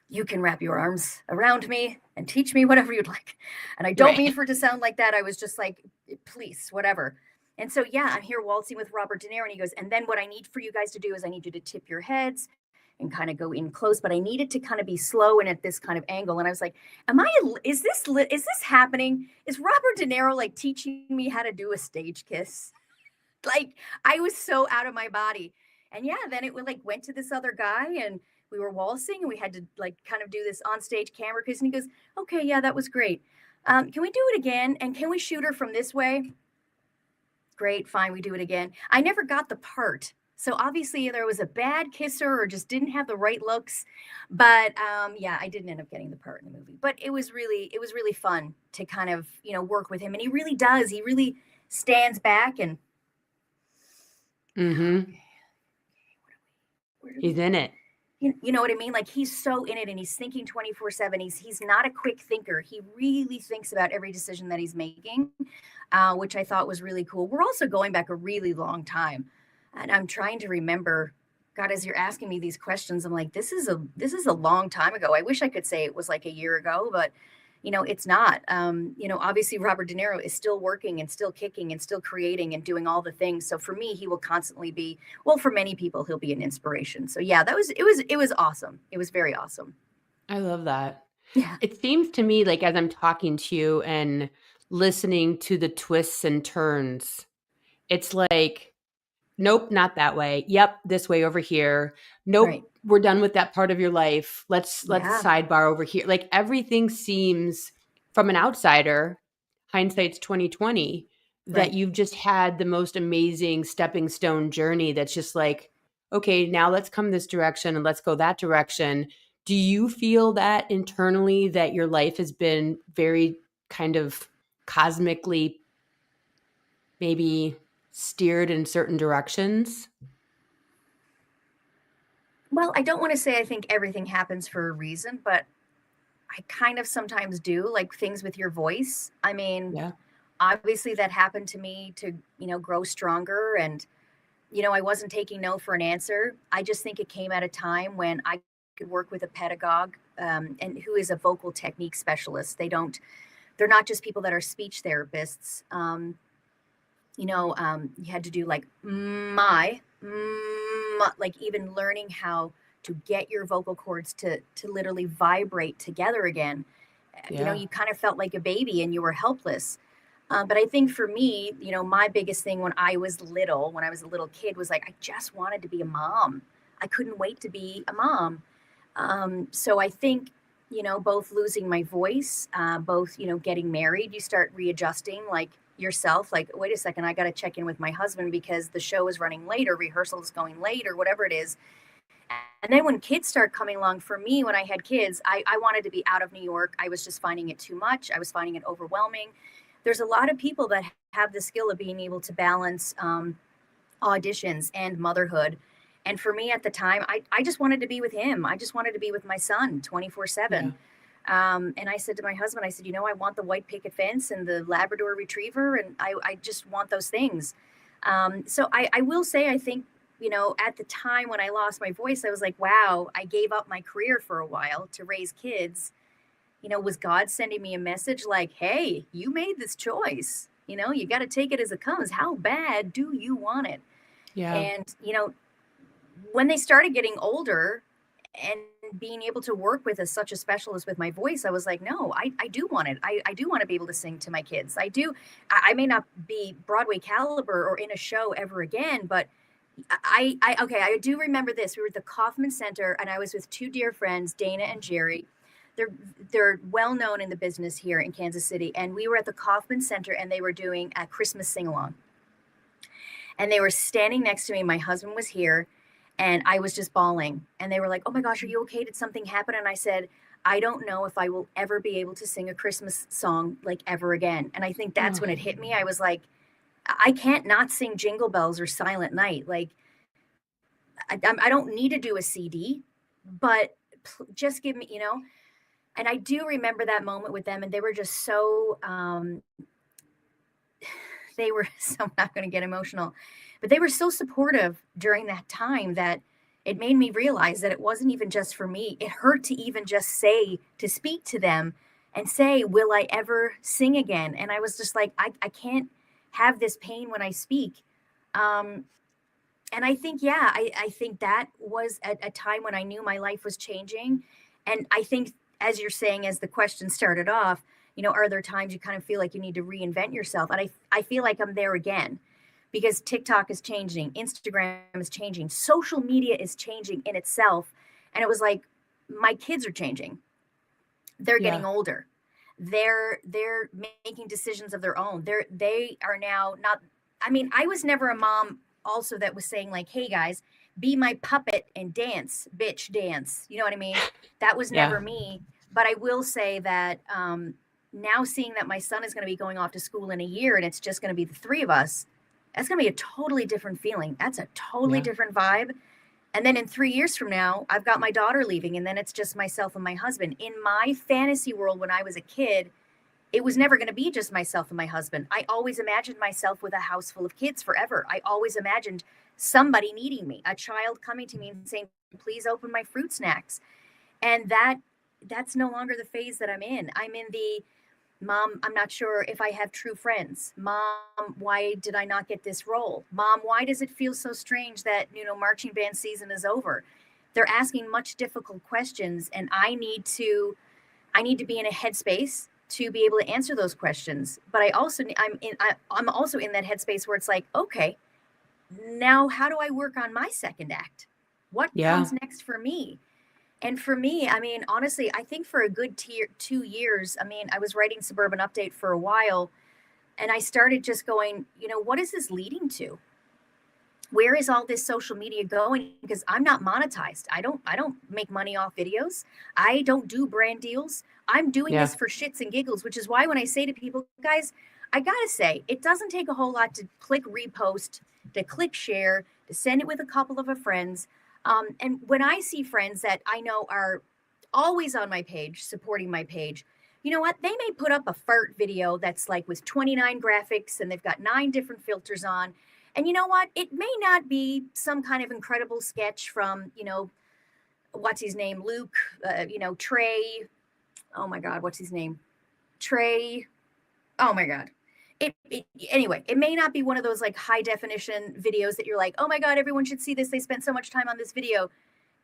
S3: You can wrap your arms around me and teach me whatever you'd like. And I don't mean for it to sound like that. I was just like, please, whatever. And so, yeah, I'm here waltzing with Robert De Niro. And he goes, and then what I need for you guys to do is I need you to tip your heads and kind of go in close, but I need it to kind of be slow and at this kind of angle. And I was like, is this happening? Is Robert De Niro like teaching me how to do a stage kiss? Like, I was so out of my body. And yeah, then it went to this other guy, and we were waltzing, and we had to kind of do this on stage camera kiss. And he goes, okay, yeah, that was great. Can we do it again? And can we shoot her from this way? Great, fine, we do it again. I never got the part. So obviously there was a bad kisser or just didn't have the right looks. But yeah, I didn't end up getting the part in the movie. But it was really fun to kind of, work with him. And he really does. He really stands back and
S1: Mm-hmm.
S3: where do
S1: He's
S3: we
S1: in
S3: go?
S1: it.
S3: You know what I mean? Like he's so in it and he's thinking 24/7. He's not a quick thinker. He really thinks about every decision that he's making, which I thought was really cool. We're also going back a really long time, and I'm trying to remember. God, as you're asking me these questions, I'm like, this is a long time ago. I wish I could say it was like a year ago, but it's not. Obviously Robert De Niro is still working and still kicking and still creating and doing all the things. So for me, he will constantly be, well, for many people, he'll be an inspiration. So yeah, it was awesome. It was very awesome.
S1: I love that.
S3: Yeah.
S1: It seems to me like as I'm talking to you and listening to the twists and turns, it's like, nope, not that way. Yep, this way over here. Nope,
S3: Right.
S1: we're done with that part of your life. Let's
S3: Yeah.
S1: sidebar over here. Like everything seems from an outsider, hindsight's 2020, that
S3: Right.
S1: you've just had the most amazing stepping stone journey that's just like, okay, now let's come this direction and let's go that direction. Do you feel that internally that your life has been very kind of cosmically maybe steered in certain directions?
S3: Well, I don't want to say I think everything happens for a reason, but I kind of sometimes do, like things with your voice. I mean,
S1: Yeah.
S3: obviously that happened to me to, grow stronger and I wasn't taking no for an answer. I just think it came at a time when I could work with a pedagogue and who is a vocal technique specialist. They're not just people that are speech therapists. You had to do like like even learning how to get your vocal cords to literally vibrate together again.
S1: Yeah.
S3: You kind of felt like a baby and you were helpless. But I think for me, my biggest thing when I was little, when I was a little kid, was like I just wanted to be a mom. I couldn't wait to be a mom. So I think, both losing my voice, both, getting married, you start readjusting like yourself, like, wait a second, I got to check in with my husband because the show is running late or rehearsal is going late or whatever it is. And then when kids start coming along, for me, when I had kids, I wanted to be out of New York. I was just finding it too much. I was finding it overwhelming. There's a lot of people that have the skill of being able to balance auditions and motherhood. And for me at the time, I just wanted to be with him. I just wanted to be with my son 24
S1: Yeah.
S3: 7. And I said to my husband, I said, I want the white picket fence and the Labrador retriever. And I just want those things. So I will say, I think, at the time when I lost my voice, I was like, wow, I gave up my career for a while to raise kids. Was God sending me a message like, hey, you made this choice? You got to take it as it comes. How bad do you want it?
S1: Yeah.
S3: And, when they started getting older and being able to work with such a specialist with my voice, I was like, no, I do want it. I do want to be able to sing to my kids. I do. I may not be Broadway caliber or in a show ever again, but okay, I do remember this. We were at the Kaufman Center and I was with two dear friends, Dana and Jerry. They're well known in the business here in Kansas City. And we were at the Kaufman Center and they were doing a Christmas sing-along. And they were standing next to me. My husband was here and I was just bawling. And they were like, oh my gosh, are you okay? Did something happen? And I said, I don't know if I will ever be able to sing a Christmas song like ever again. And I think that's when it hit me. I was like, I can't not sing Jingle Bells or Silent Night. Like, I don't need to do a CD, but just give me, And I do remember that moment with them, and they were just so, they were so, I'm not going to get emotional, but they were so supportive during that time that it made me realize that it wasn't even just for me. It hurt to even just say, to speak to them and say, will I ever sing again? And I was just like, I can't have this pain when I speak. And I think, yeah, I think that was a time when I knew my life was changing. And I think, as you're saying, as the question started off, are there times you kind of feel like you need to reinvent yourself? And I feel like I'm there again because TikTok is changing, Instagram is changing, social media is changing in itself. And it was like, my kids are changing. They're getting
S1: Yeah.
S3: older. They're making decisions of their own. They are now not, I mean, I was never a mom also that was saying like, hey guys, be my puppet and dance, bitch, dance. You know what I mean? That was never me. But I will say that now seeing that my son is going to be going off to school in a year and it's just going to be the three of us, that's going to be a totally different feeling. That's a totally different vibe. And then in 3 years from now, I've got my daughter leaving, and then it's just myself and my husband. In my fantasy world when I was a kid, it was never going to be just myself and my husband. I always imagined myself with a house full of kids forever. I always imagined somebody needing me, a child coming to me and saying, please open my fruit snacks. And that's no longer the phase that I'm in. I'm in the, Mom, I'm not sure if I have true friends. Mom, why did I not get this role? Mom, why does it feel so strange that, marching band season is over? They're asking much difficult questions, and I need to be in a headspace to be able to answer those questions. But I'm also in that headspace where it's like, okay, now how do I work on my second act? What comes next for me? And for me, I mean, honestly, I think for a good 2 years, I mean, I was writing Suburban Update for a while, and I started just going, what is this leading to? Where is all this social media going? Because I'm not monetized. I don't make money off videos. I don't do brand deals. I'm doing this for shits and giggles, which is why when I say to people, guys, I gotta say, it doesn't take a whole lot to click repost, to click share, to send it with a couple of friends. And when I see friends that I know are always on my page, supporting my page, you know what? They may put up a fart video that's like with 29 graphics and they've got 9 different filters on. And you know what? It may not be some kind of incredible sketch from, what's his name? Luke, Trey. Oh my God, what's his name? Trey. Oh my God. Anyway, it may not be one of those like high definition videos that you're like, oh my God, everyone should see this. They spent so much time on this video.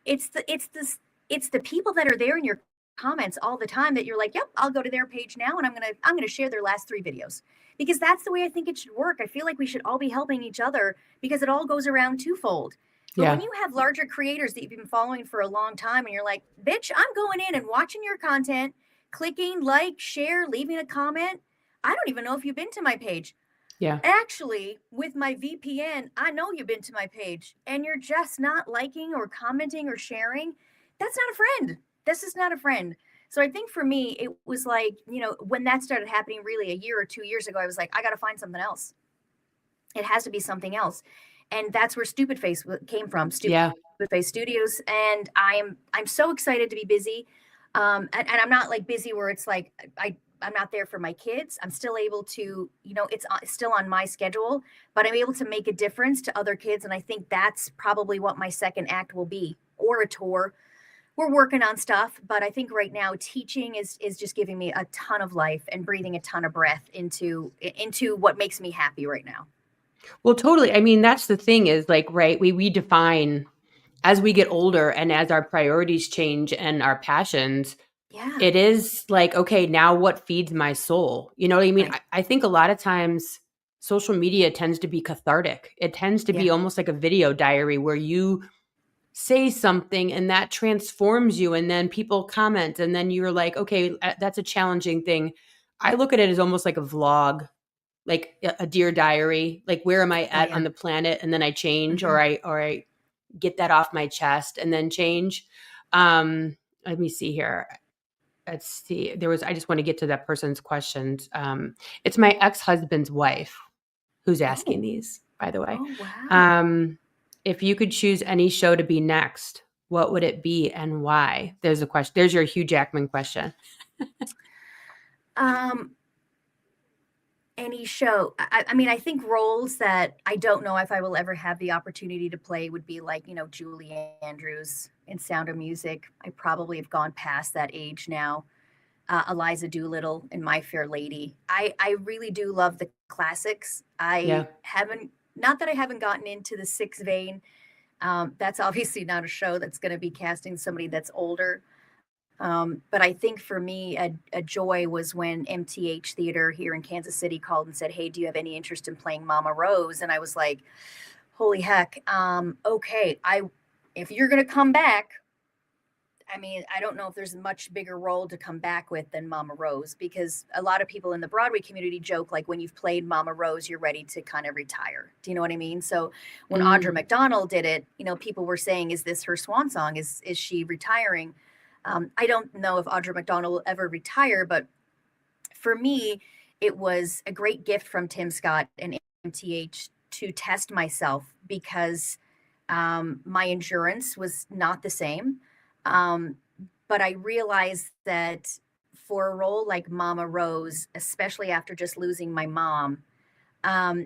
S3: It's the people that are there in your comments all the time that you're like, yep, I'll go to their page now and I'm gonna share their last 3 videos, because that's the way I think it should work. I feel like we should all be helping each other because it all goes around twofold. But when you have larger creators that you've been following for a long time and you're like, bitch, I'm going in and watching your content, clicking like, share, leaving a comment. I don't even know if you've been to my page. Yeah. Actually, with my VPN, I know you've been to my page and you're just not liking or commenting or sharing. That's not a friend. This is not a friend. So I think for me, it was like, when that started happening really a year or 2 years ago, I was like, I got to find something else. It has to be something else. And that's where Stupid Face came from, Stupid Face Studios. And I'm so excited to be busy. And I'm not like busy where it's like, I'm not there for my kids. I'm still able to, it's still on my schedule, but I'm able to make a difference to other kids. And I think that's probably what my second act will be, or a tour. We're working on stuff, but I think right now teaching is just giving me a ton of life and breathing a ton of breath into what makes me happy right now.
S1: Well, totally. I mean, that's the thing is like, right, we define as we get older and as our priorities change and our passions. Yeah. It is like, okay, now what feeds my soul? You know what I mean? Right. I think a lot of times social media tends to be cathartic. It tends to be almost like a video diary where you say something and that transforms you, and then people comment, and then you're like, okay, that's a challenging thing. I look at it as almost like a vlog, like a dear diary, like where am I at on the planet? And then I change, or I get that off my chest and then change. Let me see here. Let's see. I just want to get to that person's questions. It's my ex-husband's wife who's asking these, by the way. Oh, wow. If you could choose any show to be next, what would it be and why? There's a question. There's your Hugh Jackman question.
S3: Any show. I mean, I think roles that I don't know if I will ever have the opportunity to play would be like, Julie Andrews in Sound of Music. I probably have gone past that age now. Eliza Doolittle in My Fair Lady. I really do love the classics. Not that I haven't gotten into the Six vein. That's obviously not a show that's going to be casting somebody that's older. But I think for me, a joy was when MTH Theater here in Kansas City called and said, hey, do you have any interest in playing Mama Rose? And I was like, holy heck. Okay. If you're going to come back, I mean, I don't know if there's a much bigger role to come back with than Mama Rose, because a lot of people in the Broadway community joke like when you've played Mama Rose, you're ready to kind of retire. Do you know what I mean? So when Audra McDonald did it, people were saying, "Is this her swan song? Is she retiring?" I don't know if Audra McDonald will ever retire, but for me, it was a great gift from Tim Scott and MTH to test myself, because my endurance was not the same. But I realized that for a role like Mama Rose, especially after just losing my mom,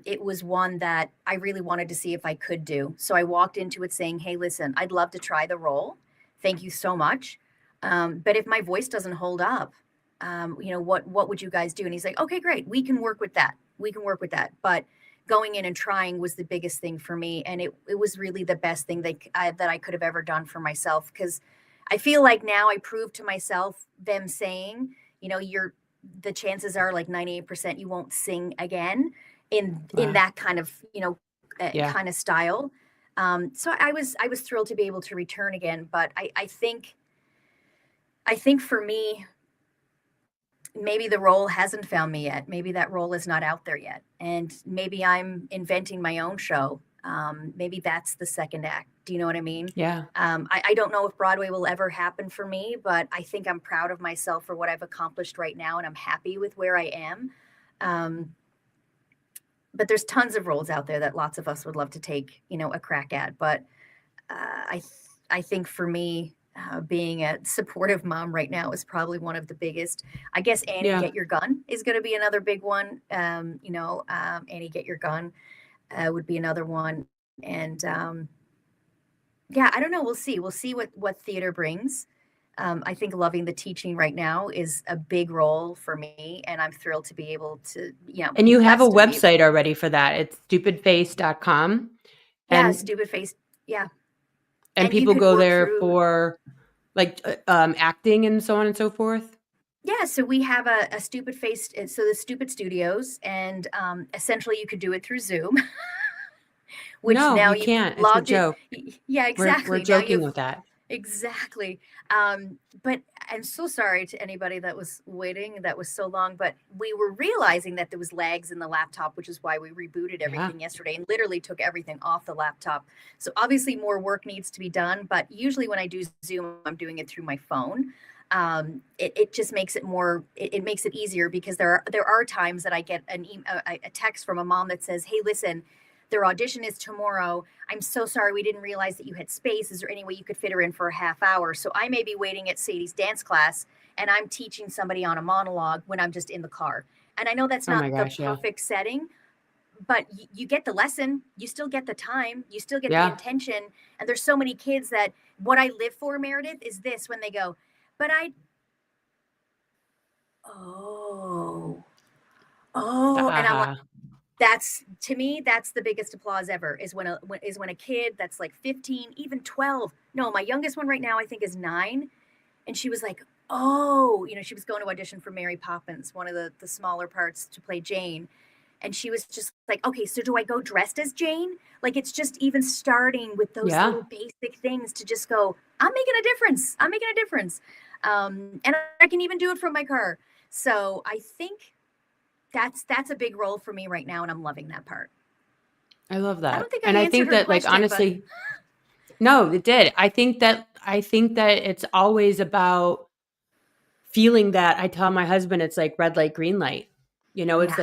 S3: it was one that I really wanted to see if I could do. So I walked into it saying, "Hey, listen, I'd love to try the role. Thank you so much. But if my voice doesn't hold up, what would you guys do?" And he's like, "Okay, great. We can work with that. We can work with that." But going in and trying was the biggest thing for me. And it was really the best thing that I could have ever done for myself. Because I feel like now I proved to myself, them saying, the chances are like 98% you won't sing again in that kind of, kind of style. So I was thrilled to be able to return again. But I think for me, maybe the role hasn't found me yet. Maybe that role is not out there yet. And maybe I'm inventing my own show. Maybe that's the second act. Do you know what I mean?
S1: Yeah.
S3: I don't know if Broadway will ever happen for me, but I think I'm proud of myself for what I've accomplished right now. And I'm happy with where I am. But there's tons of roles out there that lots of us would love to take, a crack at. But I think for me, being a supportive mom right now is probably one of the biggest. I guess Annie Get Your Gun is going to be another big one. Annie Get Your Gun would be another one. And I don't know. We'll see. We'll see what theater brings. I think loving the teaching right now is a big role for me, and I'm thrilled to be able to,
S1: And you have a website already for that. It's stupidface.com.
S3: Yeah, Stupid Face. Yeah.
S1: And people go there for like acting and so on and so forth.
S3: Yeah, so we have a Stupid Face, so the Stupid Studios, and essentially you could do it through Zoom.
S1: Which no, now you can't. It's a joke.
S3: Yeah, exactly.
S1: We're joking with that.
S3: Exactly. But I'm so sorry to anybody that was waiting. That was so long. But we were realizing that there was lags in the laptop, which is why we rebooted everything yesterday and literally took everything off the laptop. So obviously more work needs to be done. But usually when I do Zoom, I'm doing it through my phone. It just makes it more. It makes it easier, because there are times that I get a text from a mom that says, "Hey, listen, their audition is tomorrow. I'm so sorry. We didn't realize that you had space. Is there any way you could fit her in for a half hour?" So I may be waiting at Sadie's dance class and I'm teaching somebody on a monologue when I'm just in the car. And I know that's not the perfect setting, but you get the lesson. You still get the time. You still get the intention. And there's so many kids that what I live for, Meredith, is this when they go, "But and I'm like, to me, that's the biggest applause ever, is when a kid that's like 15, even 12. No, my youngest one right now, I think, is 9. And she was like, she was going to audition for Mary Poppins, one of the smaller parts, to play Jane. And she was just like, "Okay, so do I go dressed as Jane?" Like, it's just even starting with those little basic things to just go, I'm making a difference. I'm making a difference. And I can even do it from my car. So I think that's a big role for me right now, and I'm loving that part.
S1: I love that.
S3: I don't think I think that question,
S1: like, honestly, no, it did. I think that it's always about feeling that. I tell my husband, it's like red light, green light. It's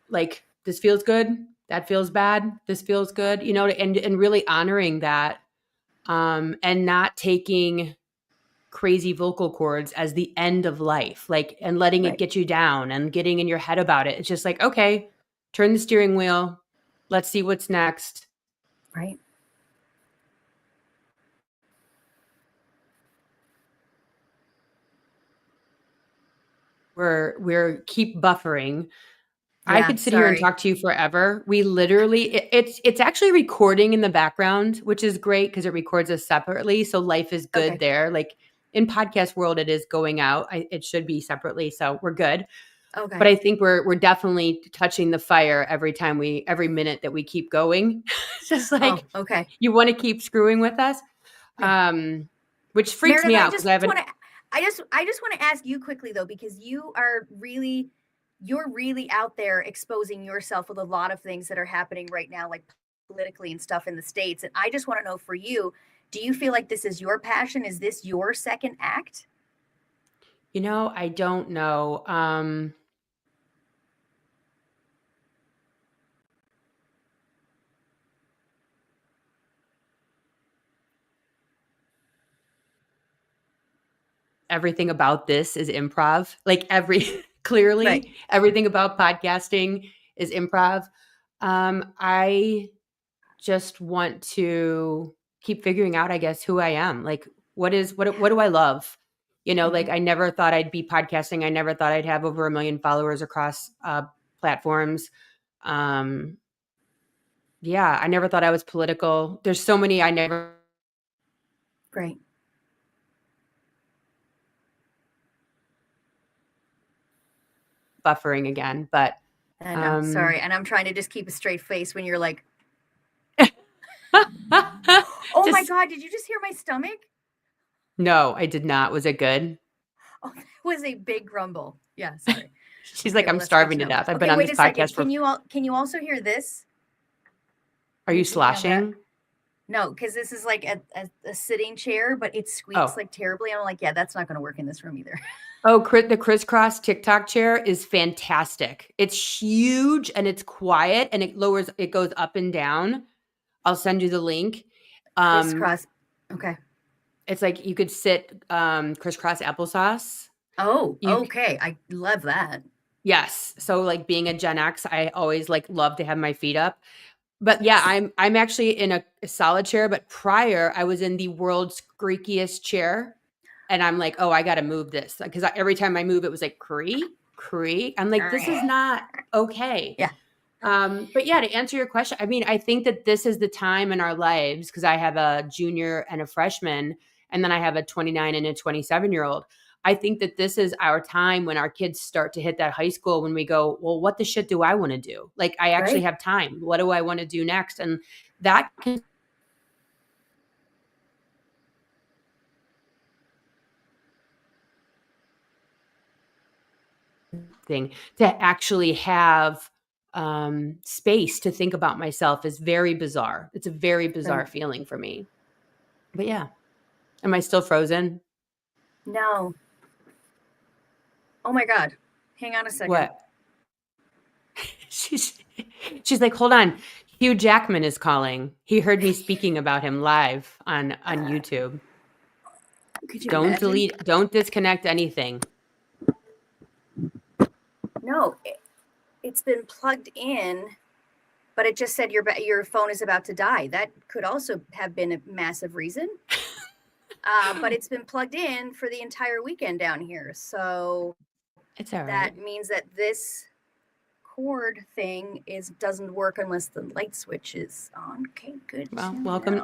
S1: like this feels good, that feels bad, this feels good, and really honoring that, and not taking crazy vocal cords as the end of life, and letting it get you down and getting in your head about it. It's just like, okay, turn the steering wheel. Let's see what's next.
S3: Right.
S1: We're keep buffering. I could sit here and talk to you forever. We literally, it's actually recording in the background, which is great because it records us separately. So life is good there. Like in podcast world, it is going out. It should be separately. So we're good.
S3: Okay.
S1: But I think we're definitely touching the fire every minute that we keep going. It's just like, you want to keep screwing with us.
S3: Yeah.
S1: which freaks me out because I haven't.
S3: I just want to ask you quickly though, because you're really out there exposing yourself with a lot of things that are happening right now, like politically and stuff in the States. And I just want to know, for you, do you feel like this is your passion? Is this your second act?
S1: I don't know. Everything about this is improv. Like clearly, right. Everything about podcasting is improv. I just want to keep figuring out, I guess, who I am. Like, what do I love? Like I never thought I'd be podcasting. I never thought I'd have over 1 million followers across platforms. I never thought I was political. There's so many I never.
S3: Right.
S1: Buffering again, but
S3: I know, sorry. And I'm trying to just keep a straight face when you're like, oh my God, did you just hear my stomach?
S1: No, I did not. Was it good?
S3: Oh, that was a big grumble. Yeah, sorry.
S1: She's like, I'm starving to death. I've been on this podcast for.
S3: Can you also hear this?
S1: Are you sloshing?
S3: No, because this is like a sitting chair, but it squeaks like terribly. I'm like, yeah, that's not going to work in this room either.
S1: Oh, the crisscross TikTok chair is fantastic. It's huge and it's quiet and it goes up and down. I'll send you the link.
S3: Crisscross. Okay.
S1: It's like you could sit crisscross applesauce.
S3: Oh, okay. I love that.
S1: Yes. So like being a Gen X, I always love to have my feet up. But yeah, I'm actually in a solid chair, but prior I was in the world's squeakiest chair. And I'm like, oh, I got to move this. Because every time I move, it was like, creak. I'm like, this is not okay.
S3: Yeah.
S1: But yeah, to answer your question, I mean, I think that this is the time in our lives, because I have a junior and a freshman, and then I have a 29 and a 27-year-old. I think that this is our time when our kids start to hit that high school, when we go, well, what the shit do I want to do? Like, I actually have time. What do I want to do next? And that can thing to actually have space to think about myself is very bizarre. It's a very bizarre feeling for me. But yeah. Am I still frozen?
S3: No. Oh my God. Hang on a second.
S1: What? She's like, hold on. Hugh Jackman is calling. He heard me speaking about him live on YouTube. Don't disconnect anything.
S3: No, it's been plugged in, but it just said your phone is about to die. That could also have been a massive reason. But it's been plugged in for the entire weekend down here. So
S1: it's all right.
S3: That means that this cord thing doesn't work unless the light switch is on. Okay, good.
S1: Well,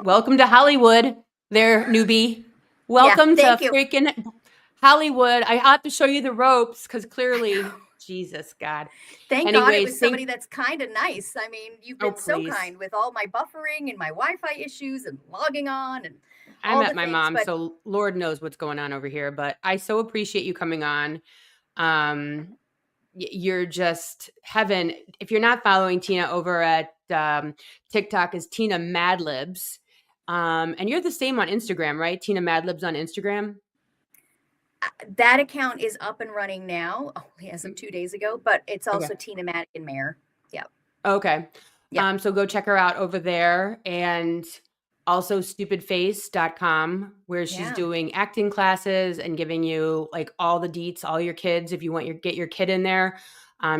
S1: welcome to Hollywood there, newbie. Welcome to freaking Hollywood. I have to show you the ropes because clearly, Jesus God.
S3: Thank God it was somebody that's kind of nice. I mean, you've been so kind with all my buffering and my Wi-Fi issues and logging on and
S1: I met my mom, so Lord knows what's going on over here. But I so appreciate you coming on. You're just heaven. If you're not following Tina over at TikTok, is Tina Madlibs. And you're the same on Instagram, right? Tina Madlibs on Instagram.
S3: That account is up and running now. Only as of 2 days ago, but it's also Tina Maddigan Mayor. Yep.
S1: Okay. Yep. So go check her out over there, and also stupidface.com, where she's doing acting classes and giving you like all the deets, all your kids. If you want get your kid in there,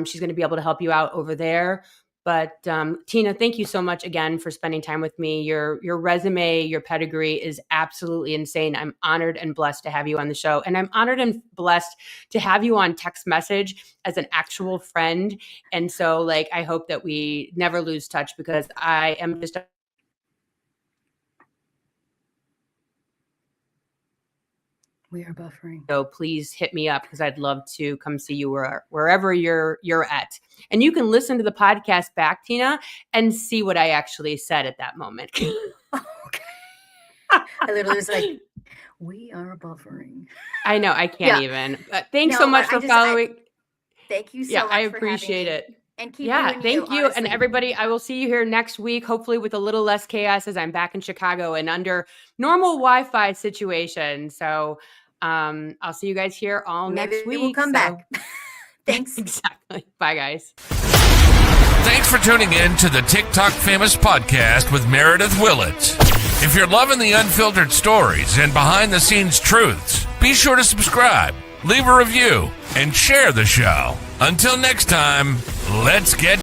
S1: she's going to be able to help you out over there. But Tina, thank you so much again for spending time with me. Your resume, your pedigree is absolutely insane. I'm honored and blessed to have you on the show. And I'm honored and blessed to have you on text message as an actual friend. And so like, I hope that we never lose touch, because I am just
S3: We are buffering.
S1: So please hit me up, because I'd love to come see you wherever you're at. And you can listen to the podcast back, Tina, and see what I actually said at that moment.
S3: Okay. I literally was like, we are buffering.
S1: I know. I can't even. Thanks so much for following.
S3: Thank you so much.
S1: I appreciate it.
S3: And keep doing
S1: thank you.
S3: honestly.
S1: And everybody, I will see you here next week, hopefully with a little less chaos as I'm back in Chicago and under normal Wi-Fi situation. So I'll see you guys here next week.
S3: We'll come back. Thanks.
S1: Exactly. Bye, guys.
S2: Thanks for tuning in to the TikTok Famous Podcast with Meredith Willits. If you're loving the unfiltered stories and behind-the-scenes truths, be sure to subscribe, leave a review, and share the show. Until next time, let's get